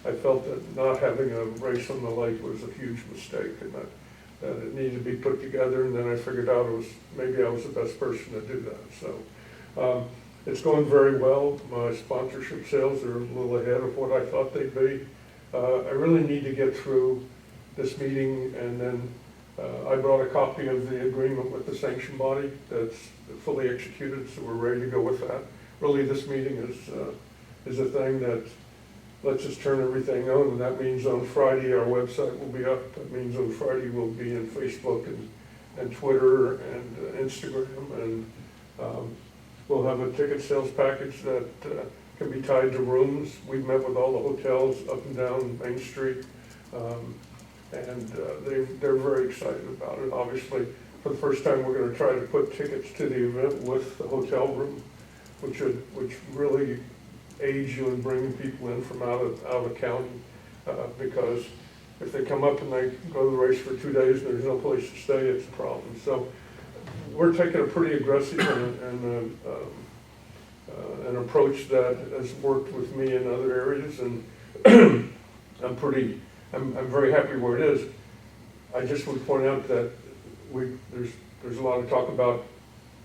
I felt that not having a race on the lake was a huge mistake, and that that it needed to be put together, and then I figured out maybe I was the best person to do that. So it's going very well. My sponsorship sales are a little ahead of what I thought they'd be. I really need to get through this meeting, and then I brought a copy of the agreement with the sanction body that's fully executed, so we're ready to go with that. Really, this meeting is a thing that lets us turn everything on, and that means on Friday our website will be up. That means on Friday we'll be in Facebook and Twitter and Instagram, and we'll have a ticket sales package that can be tied to rooms. We've met with all the hotels up and down Main Street, and they're very excited about it. Obviously, for the first time, we're going to try to put tickets to the event with the hotel room, which really aids you in bringing people in from out of county, because if they come up and they go to the race for 2 days and there's no place to stay, it's a problem. So we're taking a pretty aggressive and an approach that has worked with me in other areas, and I'm very happy where it is. I just would point out that there's a lot of talk about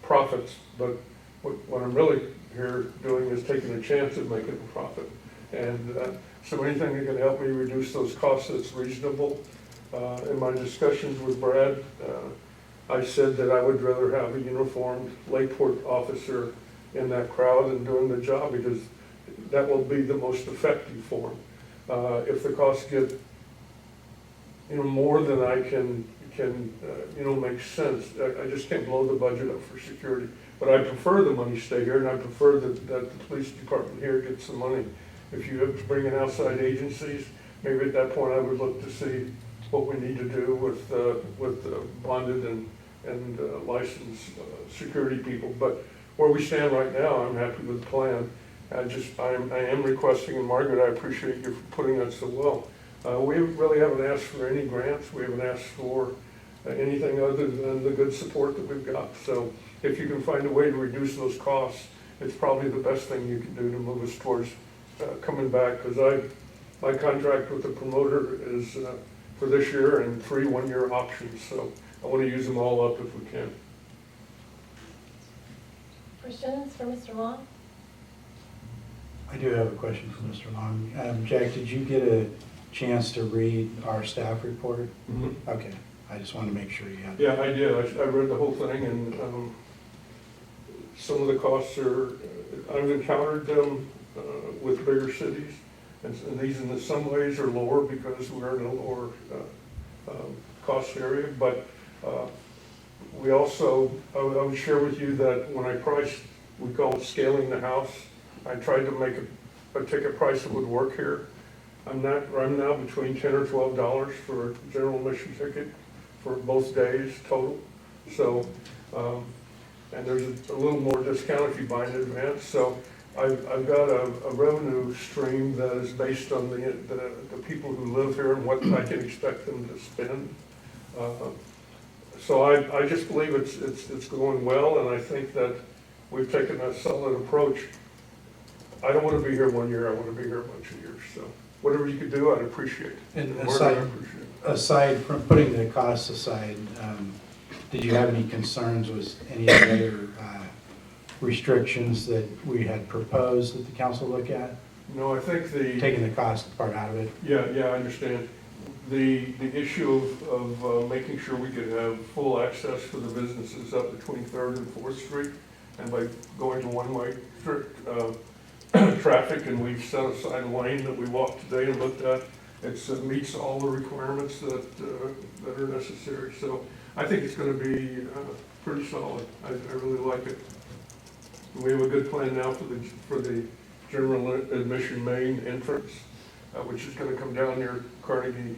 profits, but what I'm really here doing is taking a chance of making a profit. And so anything that can help me reduce those costs that's reasonable. In my discussions with Brad, I said that I would rather have a uniformed Lakeport officer in that crowd and doing the job, because that will be the most effective for him. If the costs get more than I can make sense, I just can't blow the budget up for security. But I prefer the money stay here, and I prefer that the police department here gets the money. If you have to bring in outside agencies, maybe at that point I would look to see what we need to do with bonded and licensed security people. But where we stand right now, I'm happy with the plan. I am requesting, and Margaret, I appreciate you for putting that so well. We really haven't asked for any grants. We haven't asked for anything other than the good support that we've got. So if you can find a way to reduce those costs, it's probably the best thing you can do to move us towards coming back. Because my contract with the promoter is for this year and 3 one-year options. So I want to use them all up if we can. Questions for Mr. Long? I do have a question for Mr. Long. Jack, did you get a chance to read our staff report? Mm-hmm. Okay, I just wanted to make sure you had. Yeah, I did. I read the whole thing, and some of the costs I've encountered them with bigger cities, and these in some ways are lower because we're in a lower cost area. But we also, I would share with you that when I priced, we call it scaling the house, I tried to make a ticket price that would work here. I'm now between $10 or $12 for a general admission ticket for both days total. So, and there's a little more discount if you buy in advance. So I've got a revenue stream that is based on the people who live here and what I can expect them to spend. So I just believe it's going well, and I think that we've taken a solid approach. I don't want to be here 1 year, I want to be here a bunch of years. So whatever you could do, I'd appreciate it. And Whatever I appreciate it. aside from putting the costs aside, did you have any concerns with any of the other restrictions that we had proposed that the council look at? No, I think Taking the cost part out of it? Yeah, I understand. The issue of making sure we could have full access for the businesses up between 3rd and 4th Street, and by going to one-way traffic, and we've set aside a lane that we walked today and looked at. It meets all the requirements that are necessary. So I think it's going to be pretty solid. I really like it. We have a good plan now for the general admission main entrance, which is going to come down near Carnegie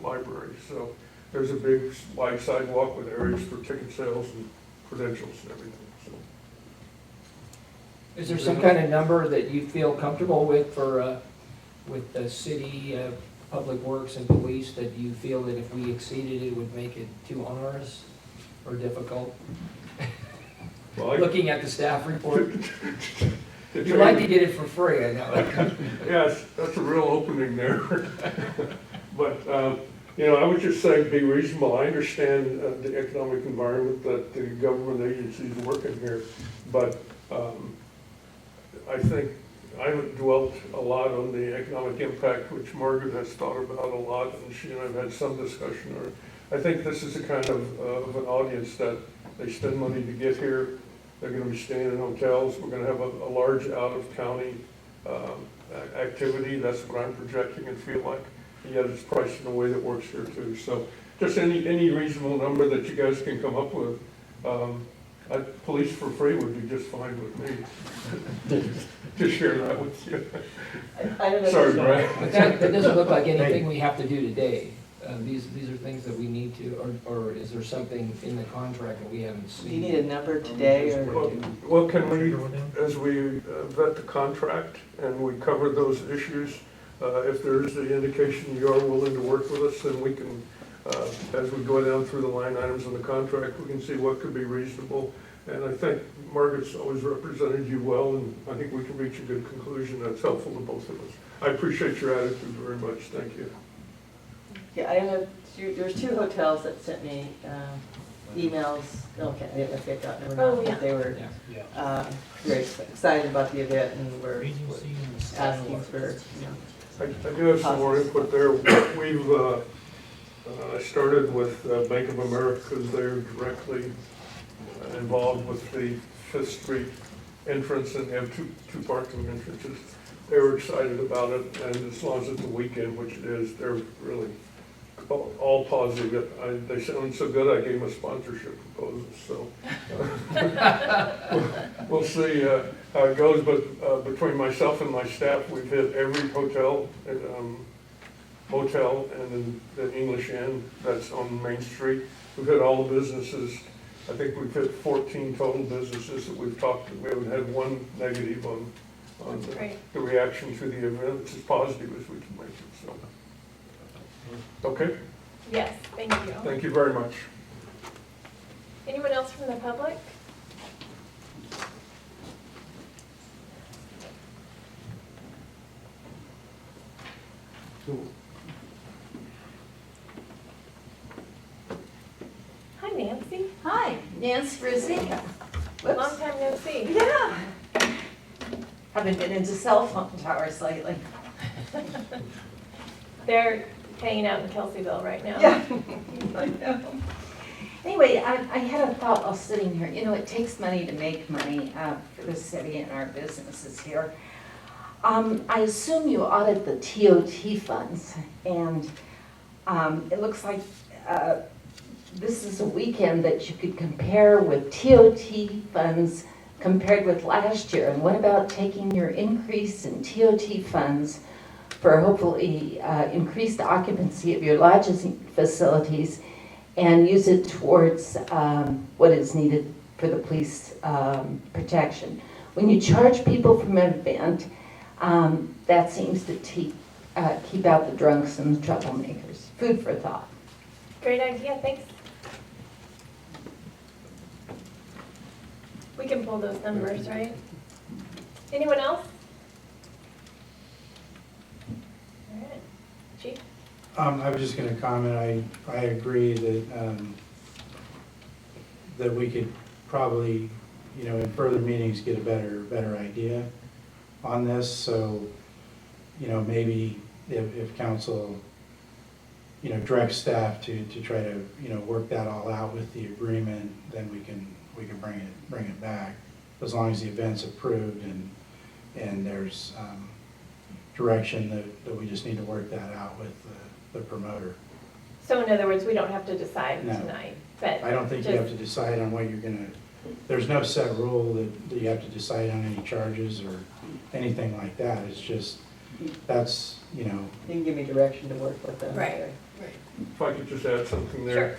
Library. So there's a big wide sidewalk with areas for ticket sales and credentials and everything. So. Is there some kind of number that you feel comfortable with for, with the city, public works and police, that you feel that if we exceeded it would make it too onerous or difficult? Well, Looking at the staff report. You'd like to get it for free, I know. Yes, that's a real opening there. But I would just say be reasonable. I understand the economic environment that the government agencies work in here, but I think I haven't dwelt a lot on the economic impact, which Margaret has thought about a lot, and she and I have had some discussion on it. I think this is a kind of an audience that they spend money to get here. They're gonna be staying in hotels. We're gonna have a large out-of-county activity. That's what I'm projecting and feel like. And yet it's priced in a way that works here too. So just any reasonable number that you guys can come up with. Police for free would be just fine with me. Just share that with you. I don't know. Sorry, Brian. But that doesn't look like anything we have to do today. These are things that we need to, or is there something in the contract that we haven't seen? Do you need a number today, or? Well, can we, as we vet the contract and we cover those issues, if there's the indication you are willing to work with us, then we can, as we go down through the line items in the contract, we can see what could be reasonable. And I think Margaret's always represented you well, and I think we can reach a good conclusion that's helpful to both of us. I appreciate your attitude very much. Thank you. Yeah, I know, there's 2 hotels that sent me emails. Okay, I didn't know if they'd gotten them or Oh, not, yeah. but they were very excited about the event and were asking for, I do have some more input there. We've, I started with Bank of America because they're directly involved with the 5th Street entrance, and they have two parking entrances. They were excited about it, and as long as it's a weekend, which it is, they're really all positive. They sound so good, I gave them a sponsorship proposal, so. We'll see how it goes, but between myself and my staff, we've hit every hotel, motel, and then the English Inn that's on Main Street. We've hit all the businesses. I think we've hit 14 total businesses that we've talked to. We haven't had one negative on the reaction to the event. It's as positive as we can make it, so. Okay, Yes, thank you. thank you very much. Anyone else from the public? Hi, Nancy. Hi, Nancy Rosika. Long time no see. Yeah. Haven't been into cell phone towers lately. They're hanging out in Kelseyville right now. Yeah. I know. Anyway, I had a thought while sitting here. You know, it takes money to make money for the city and our businesses here. I assume you audit the TOT funds, and it looks like this is a weekend that you could compare with TOT funds compared with last year. And what about taking your increase in TOT funds for hopefully increased occupancy of your lodging facilities and use it towards what is needed for the police protection? When you charge people from an event, that seems to keep out the drunks and the troublemakers. Food for thought. Great idea, thanks. We can pull those numbers, right? Anyone else? All right, Chief? I was just gonna comment, I agree that, that we could probably, in further meetings, get a better idea on this, so, maybe if council, directs staff to try to, work that all out with the agreement, then we can bring it back, as long as the event's approved and there's, direction that we just need to work that out with the promoter. So in other words, we don't have to decide No. tonight, but. I don't think you have to decide on what you're gonna, there's no set rule that you have to decide on any charges or anything like that. It's just, that's, You can give me direction to work with them. Right. If I could just add something there.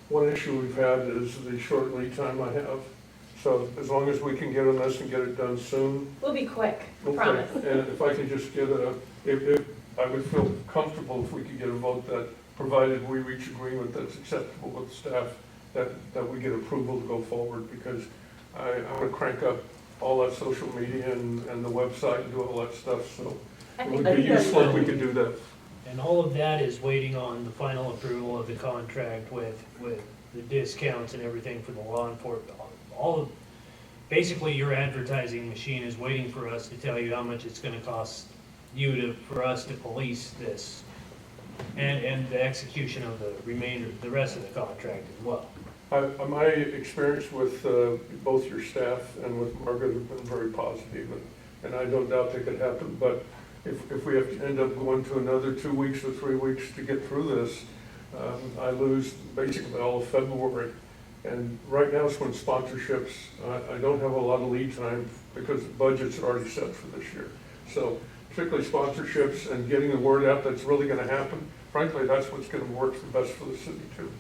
One issue we've had is the short lead time I have. So as long as we can get on this and get it done soon. We'll be quick, Okay. promise. And if I could just get if I would feel comfortable if we could get a vote that, provided we reach agreement that's acceptable with staff, that we get approval to go forward, because I want to crank up all that social media and the website and do all that stuff, so I it think would be useful if we could do that. And all of that is waiting on the final approval of the contract with the discounts and everything for the law enforcement. All of, basically your advertising machine is waiting for us to tell you how much it's gonna cost you for us to police this. And the execution of the rest of the contract as well. My experience with both your staff and with Margaret have been very positive, and I don't doubt that could happen, but if we have to end up going to another 2 weeks or 3 weeks to get through this, I lose basically all of February. And right now it's when sponsorships, I don't have a lot of lead time because the budget's already set for this year. So particularly sponsorships and getting the word out that's really gonna happen, frankly, that's what's gonna work the best for the city too.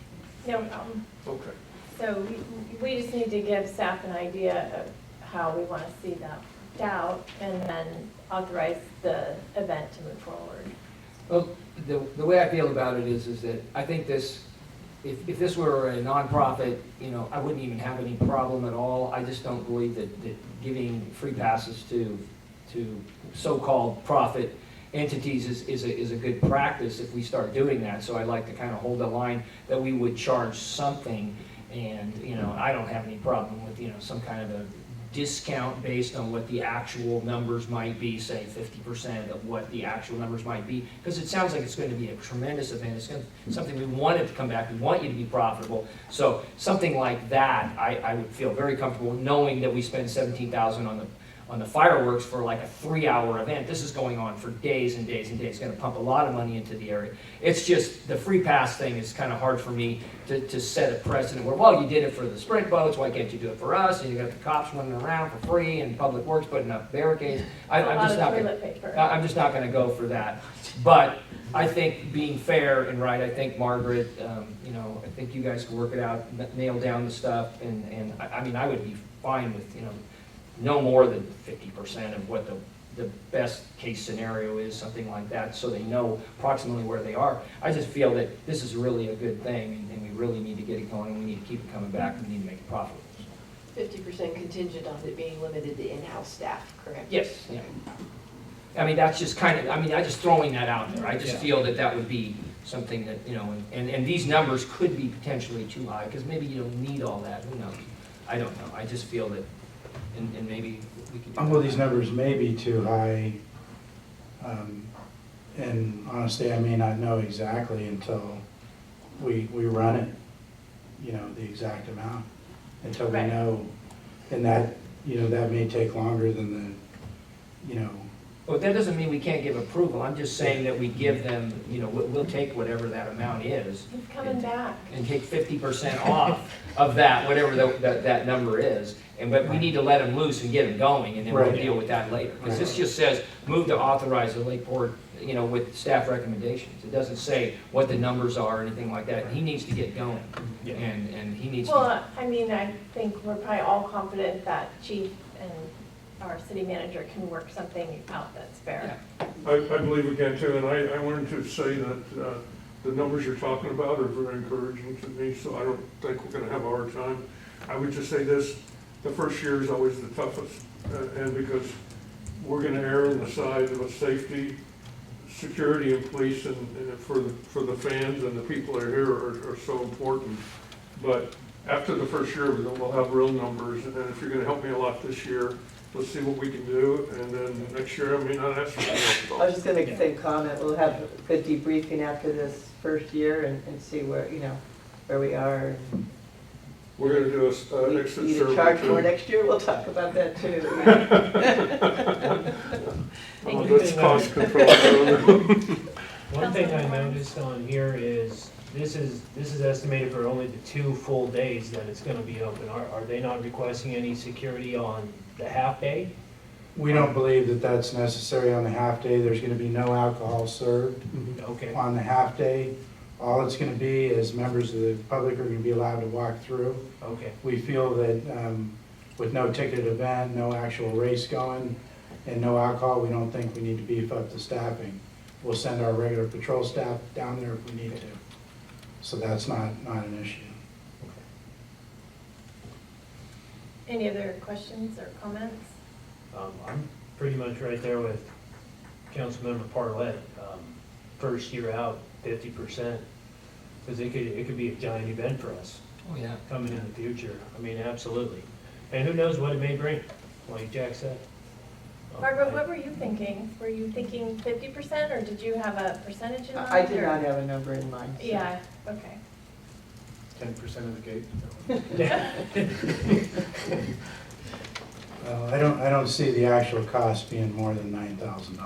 No problem. Okay. So we just need to give staff an idea of how we want to see that out and then authorize the event to move forward. Well, the way I feel about it is that I think this, if this were a nonprofit, you know, I wouldn't even have any problem at all. I just don't believe that giving free passes to so-called profit entities is a good practice if we start doing that. So I'd like to kind of hold the line that we would charge something, and, you know, I don't have any problem with, you know, some kind of a discount based on what the actual numbers might be, say 50% of what the actual numbers might be, because it sounds like it's going to be a tremendous event. It's going to, something we want it to come back. We want you to be profitable. So something like that, I would feel very comfortable knowing that we spend $17,000 on the fireworks for like a 3-hour event. This is going on for days and days and days. It's going to pump a lot of money into the area. It's just the free pass thing is kind of hard for me to set a precedent where, well, you did it for the sprint boats, why can't you do it for us? And you got the cops running around for free and Public Works putting up barricades. I'm just not going to go for that. But I think being fair and right, I think Margaret, you know, I think you guys can work it out, nail down the stuff, and I mean, I would be fine with, you know, no more than 50% of what the best case scenario is, something like that, so they know approximately where they are. I just feel that this is really a good thing, and we really need to get it going, and we need to keep it coming back, and we need to make it profitable. 50% contingent on it being limited to in-house staff, correct? Yes, yeah. I mean, that's just kind of, I mean, I'm just throwing that out there. I just feel that that would be something that, you know, and these numbers could be potentially too high, because maybe you don't need all that, who knows? I don't know, I just feel that, and maybe we could. Well, these numbers may be too high, and honestly, I may not know exactly until we run it, you know, the exact amount, until we know, and that, you know, that may take longer than the, you know. Well, that doesn't mean we can't give approval, I'm just saying that we give them, you know, we'll take whatever that amount is. He's coming back. And take 50% off of that, whatever that number is. But we need to let them loose and get them going, and then we'll deal with that later. Because this just says, move to authorize the Lakeport, you know, with staff recommendations. It doesn't say what the numbers are or anything like that. He needs to get going, and he needs to. Well, I mean, I think we're probably all confident that Chief and our city manager can work something out that's fair. I believe we can too, and I wanted to say that the numbers you're talking about are very encouraging to me, so I don't think we're gonna have a hard time. I would just say this, the first year is always the toughest, and because we're gonna err on the side of safety, security, and police, and for the fans and the people that are here are so important. But after the first year, we'll have real numbers, and if you're gonna help me a lot this year, let's see what we can do, and then next year I may not ask for more. I was just gonna make the same comment, we'll have a good debriefing after this first year and see where, you know, where we are. We're gonna do an exit survey. You to charge more next year, we'll talk about that too. That's cost control. One thing I noticed on here is, this is estimated for only the 2 full days that it's gonna be open. Are they not requesting any security on the half day? We don't believe that that's necessary on the half day. There's gonna be no alcohol served Okay. on the half day. All it's gonna be is members of the public are gonna be allowed to walk through. Okay. We feel that with no ticketed event, no actual race going, and no alcohol, we don't think we need to beef up the staffing. We'll send our regular patrol staff down there if we need to. So that's not an issue. Any other questions or comments? I'm pretty much right there with Councilmember Parlett. first year out 50%, because it could be a giant event for us Oh, yeah. coming in the future. I mean, absolutely. And who knows what it may bring, like Jack said. Margaret, what were you thinking? Were you thinking 50%, or did you have a percentage in mind? I did or- not have a number in mind. so. Yeah, okay. 10% of the gate. I don't see the actual cost being more than $9,000.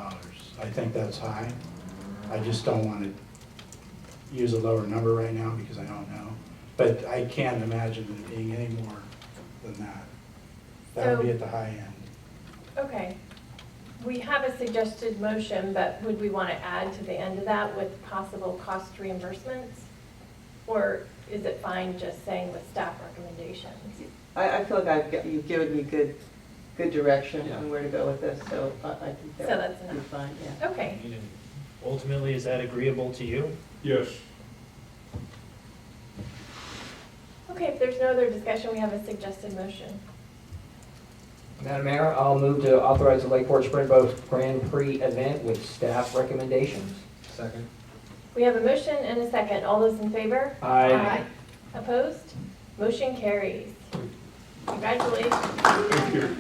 I think that's high. I just don't want to use a lower number right now because I don't know. But I can't imagine it being any more than that. That would be So- at the high end. Okay. We have a suggested motion, but would we want to add to the end of that with possible cost reimbursements? Or is it fine just saying with staff recommendations? I feel like you've given me good direction on where to go with this, so I think So that that's would be enough. fine, yeah. Okay. Ultimately, is that agreeable to you? Yes. Okay, if there's no other discussion, we have a suggested motion. Madam Mayor, I'll move to authorize the Lakeport Sprint Boat Grand Prix event with staff recommendations. Second. We have a motion and a second. All those in favor? Aye. Opposed? Motion carries. Congratulations. Thank you.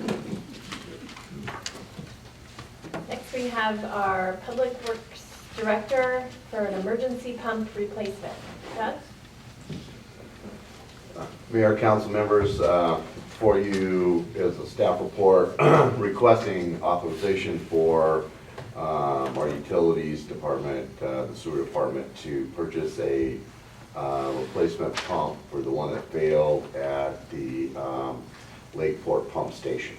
Next, we have our Public Works Director for an emergency pump replacement. Doug? Mayor, council members, for you is a staff report requesting authorization for our utilities department, the sewer department, to purchase a replacement pump for the one that failed at the Lakeport pump station.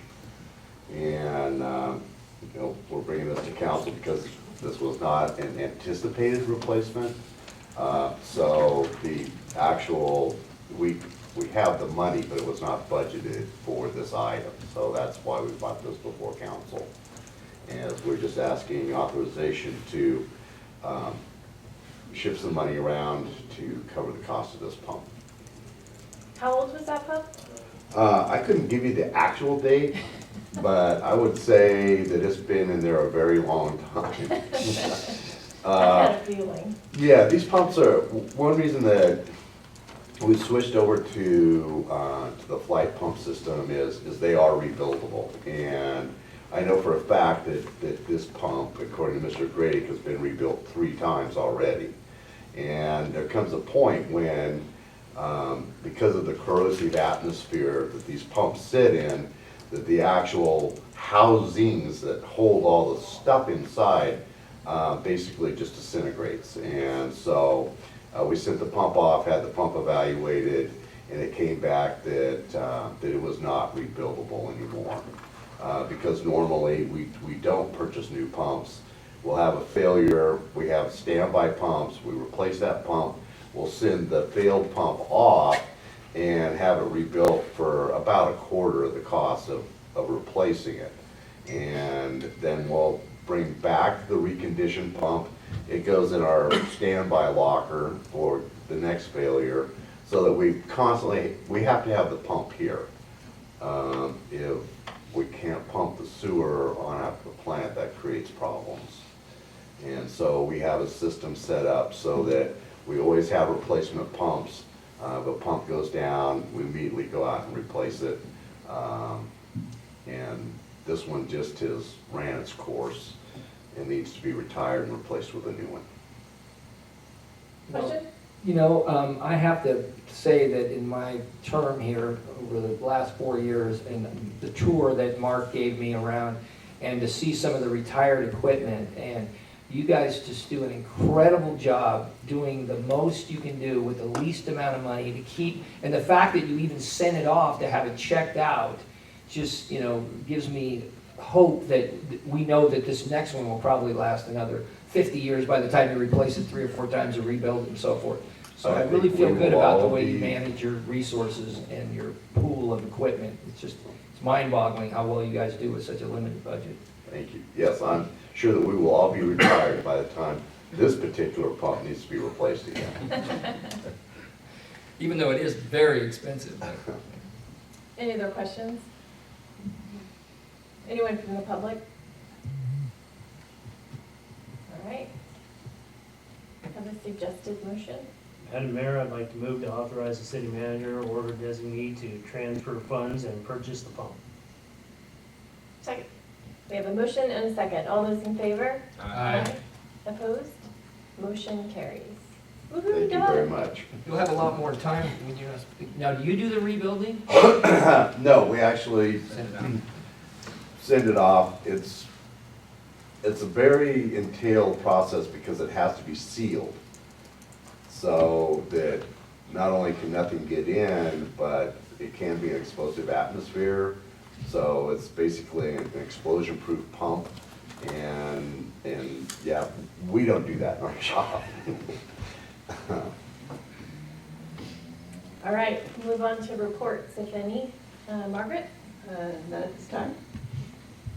And, we're bringing this to council because this was not an anticipated replacement. So the actual, we have the money, but it was not budgeted for this item. So that's why we brought this before council. And we're just asking authorization to shift some money around to cover the cost of this pump. How old was that pump? I couldn't give you the actual date, but I would say that it's been in there a very long time. I had a feeling. Yeah, these pumps are, one reason that we switched over to the flight pump system is they are rebuildable. And I know for a fact that this pump, according to Mr. Grady, has been rebuilt 3 times already. And there comes a point when, because of the corrosive atmosphere that these pumps sit in, that the actual housings that hold all the stuff inside basically just disintegrates. And so we sent the pump off, had the pump evaluated, and it came back that it was not rebuildable anymore. Because normally we don't purchase new pumps. We'll have a failure, we have standby pumps, we replace that pump, we'll send the failed pump off and have it rebuilt for about a quarter of the cost of replacing it. And then we'll bring back the reconditioned pump. It goes in our standby locker for the next failure, so that we have to have the pump here. If we can't pump the sewer on a plant, that creates problems. And so we have a system set up so that we always have replacement pumps. If a pump goes down, we immediately go out and replace it. And this one just has ran its course and needs to be retired and replaced with a new one. Question? I have to say that in my term here, over the last 4 years, and the tour that Mark gave me around, and to see some of the retired equipment, and you guys just do an incredible job doing the most you can do with the least amount of money to keep, and the fact that you even send it off to have it checked out, just, gives me hope that we know that this next one will probably last another 50 years by the time you replace it 3 or 4 times and rebuild it and so forth. So I really feel good about the way you manage your resources and your pool of equipment. It's mind-boggling how well you guys do with such a limited budget. Thank you. Yes, I'm sure that we will all be retired by the time this particular pump needs to be replaced again. Even though it is very expensive. Any other questions? Anyone from the public? All right. suggested motion. Madam Mayor, I'd like to move to authorize the city manager or order designee to transfer funds and purchase the pump. Second. We have a motion and a second. All those in favor? Aye. Opposed? Motion carries. Woohoo, Thank you very done. much. You'll have a lot more time when you, now, do you do the rebuilding? No, we actually Send it out. send it off. It's a very entailed process because it has to be sealed. So that not only can nothing get in, but it can be an explosive atmosphere. So it's basically an explosion-proof pump. And yeah, we don't do that in our shop. All right, move on to reports, if any. Margaret? None at this time?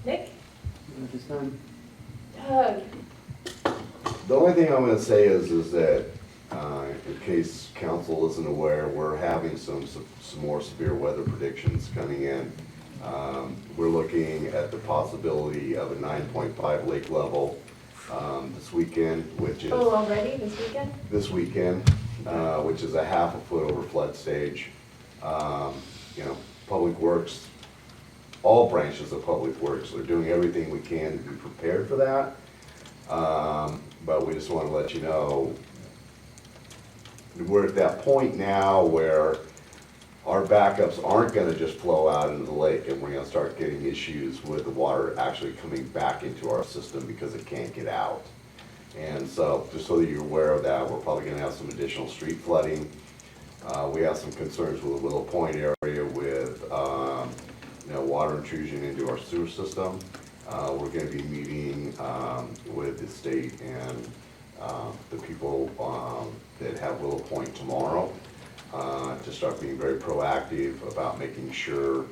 Nick? At this time. Doug? The only thing I'm gonna say is that, in case council isn't aware, we're having some more severe weather predictions coming in. We're looking at the possibility of a 9.5 lake level, this weekend, which is. Oh, already this weekend? This weekend, which is a half a foot over flood stage. You know, Public Works, all branches of Public Works are doing everything we can to be prepared for that. But we just want to let you know, we're at that point now where our backups aren't gonna just flow out into the lake, and we're gonna start getting issues with the water actually coming back into our system because it can't get out. And so, just so that you're aware of that, we're probably gonna have some additional street flooding. We have some concerns with the Willow Point area with, you know, water intrusion into our sewer system. We're gonna be meeting, with the state and, the people, that have Willow Point tomorrow, to start being very proactive about making sure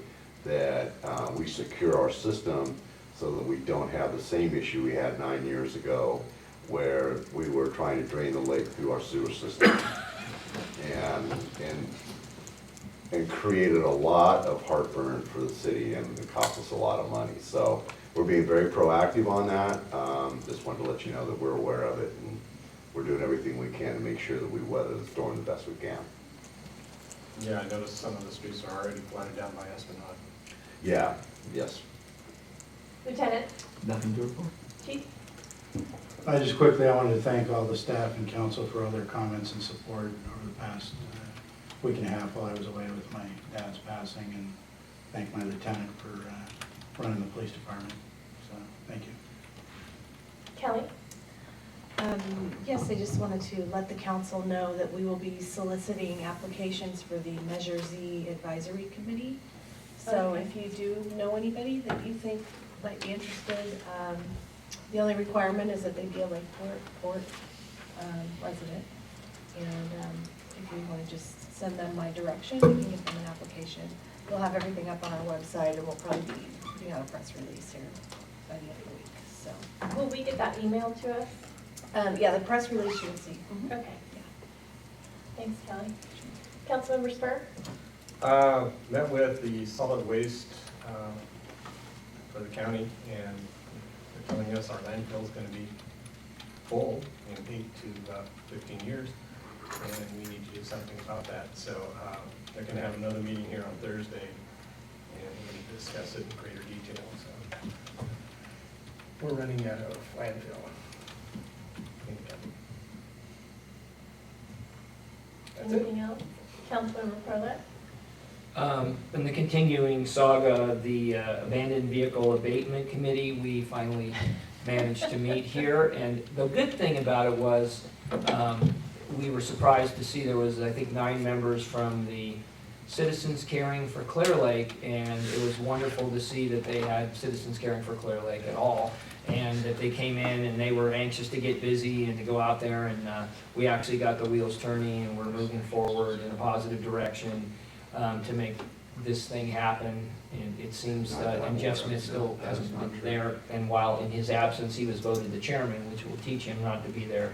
that, we secure our system so that we don't have the same issue we had 9 years ago, where we were trying to drain the lake through our sewer system. And created a lot of heartburn for the city, and it cost us a lot of money. So we're being very proactive on that. Just wanted to let you know that we're aware of it, and we're doing everything we can to make sure that we weather the storm the best we can. Yeah, I noticed some of the streets are already flooded down by Esplanade. Yeah, yes. Lieutenant? Nothing to report. Chief? Just quickly, I wanted to thank all the staff and council for all their comments and support over the past week and a half while I was away with my dad's passing, and thank my lieutenant for running the police department. So, thank you. Kelly? Yes, I just wanted to let the council know that we will be soliciting applications for the Measure Z Advisory Committee. So Okay. if you do know anybody that you think might be interested, the only requirement is that they be a Lakeport resident. And if you want to just send them my direction, we can give them an application. We'll have everything up on our website, and we'll probably be putting out a press release here by the end of the week, so. Will we get that emailed to us? Yeah, the press release you will see. Okay. Thanks, Kelly. Councilmember Spur? Met with the solid waste for the county, and they're telling us our landfill is going to be full in 8 to 15 years, and we need to do something about that. So they're going to have another meeting here on Thursday, and we're going to discuss it in greater detail. So we're running out of landfill. That's it. Anything else? Councilmember Corlett? In the continuing saga, the Abandoned Vehicle Abatement Committee, we finally managed to meet here. And the good thing about it was, we were surprised to see there was, I think, 9 members from the Citizens Caring for Clear Lake, and it was wonderful to see that they had Citizens Caring for Clear Lake at all, and that they came in and they were anxious to get busy and to go out there, and we actually got the wheels turning, and we're moving forward in a positive direction to make this thing happen. And it seems that, and Jeff Smith still hasn't been there, and while in his absence, he was voted the chairman, which will teach him not to be there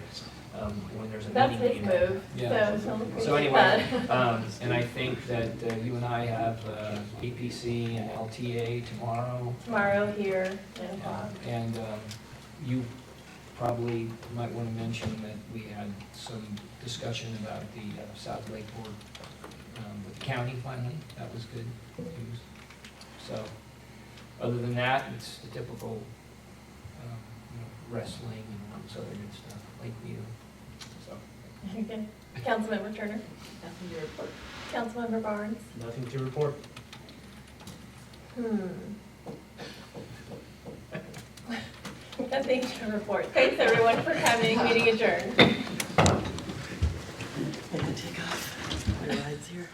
when there's a That's meeting. his move, Yeah. so don't appreciate So anyway, that. and I think that you and I have APC and LTA tomorrow. Tomorrow here, 9 o'clock. And you probably might want to mention that we had some discussion about the South Lakeport with the county finally. That was good news. So, other than that, it's the typical wrestling and all this other good stuff, Lakeview. So, Okay. Councilmember Turner? Nothing to report. Councilmember Barnes? Nothing to report. Nothing to report. Thanks, everyone, for coming. Meeting adjourned. They can take off. My ride's here.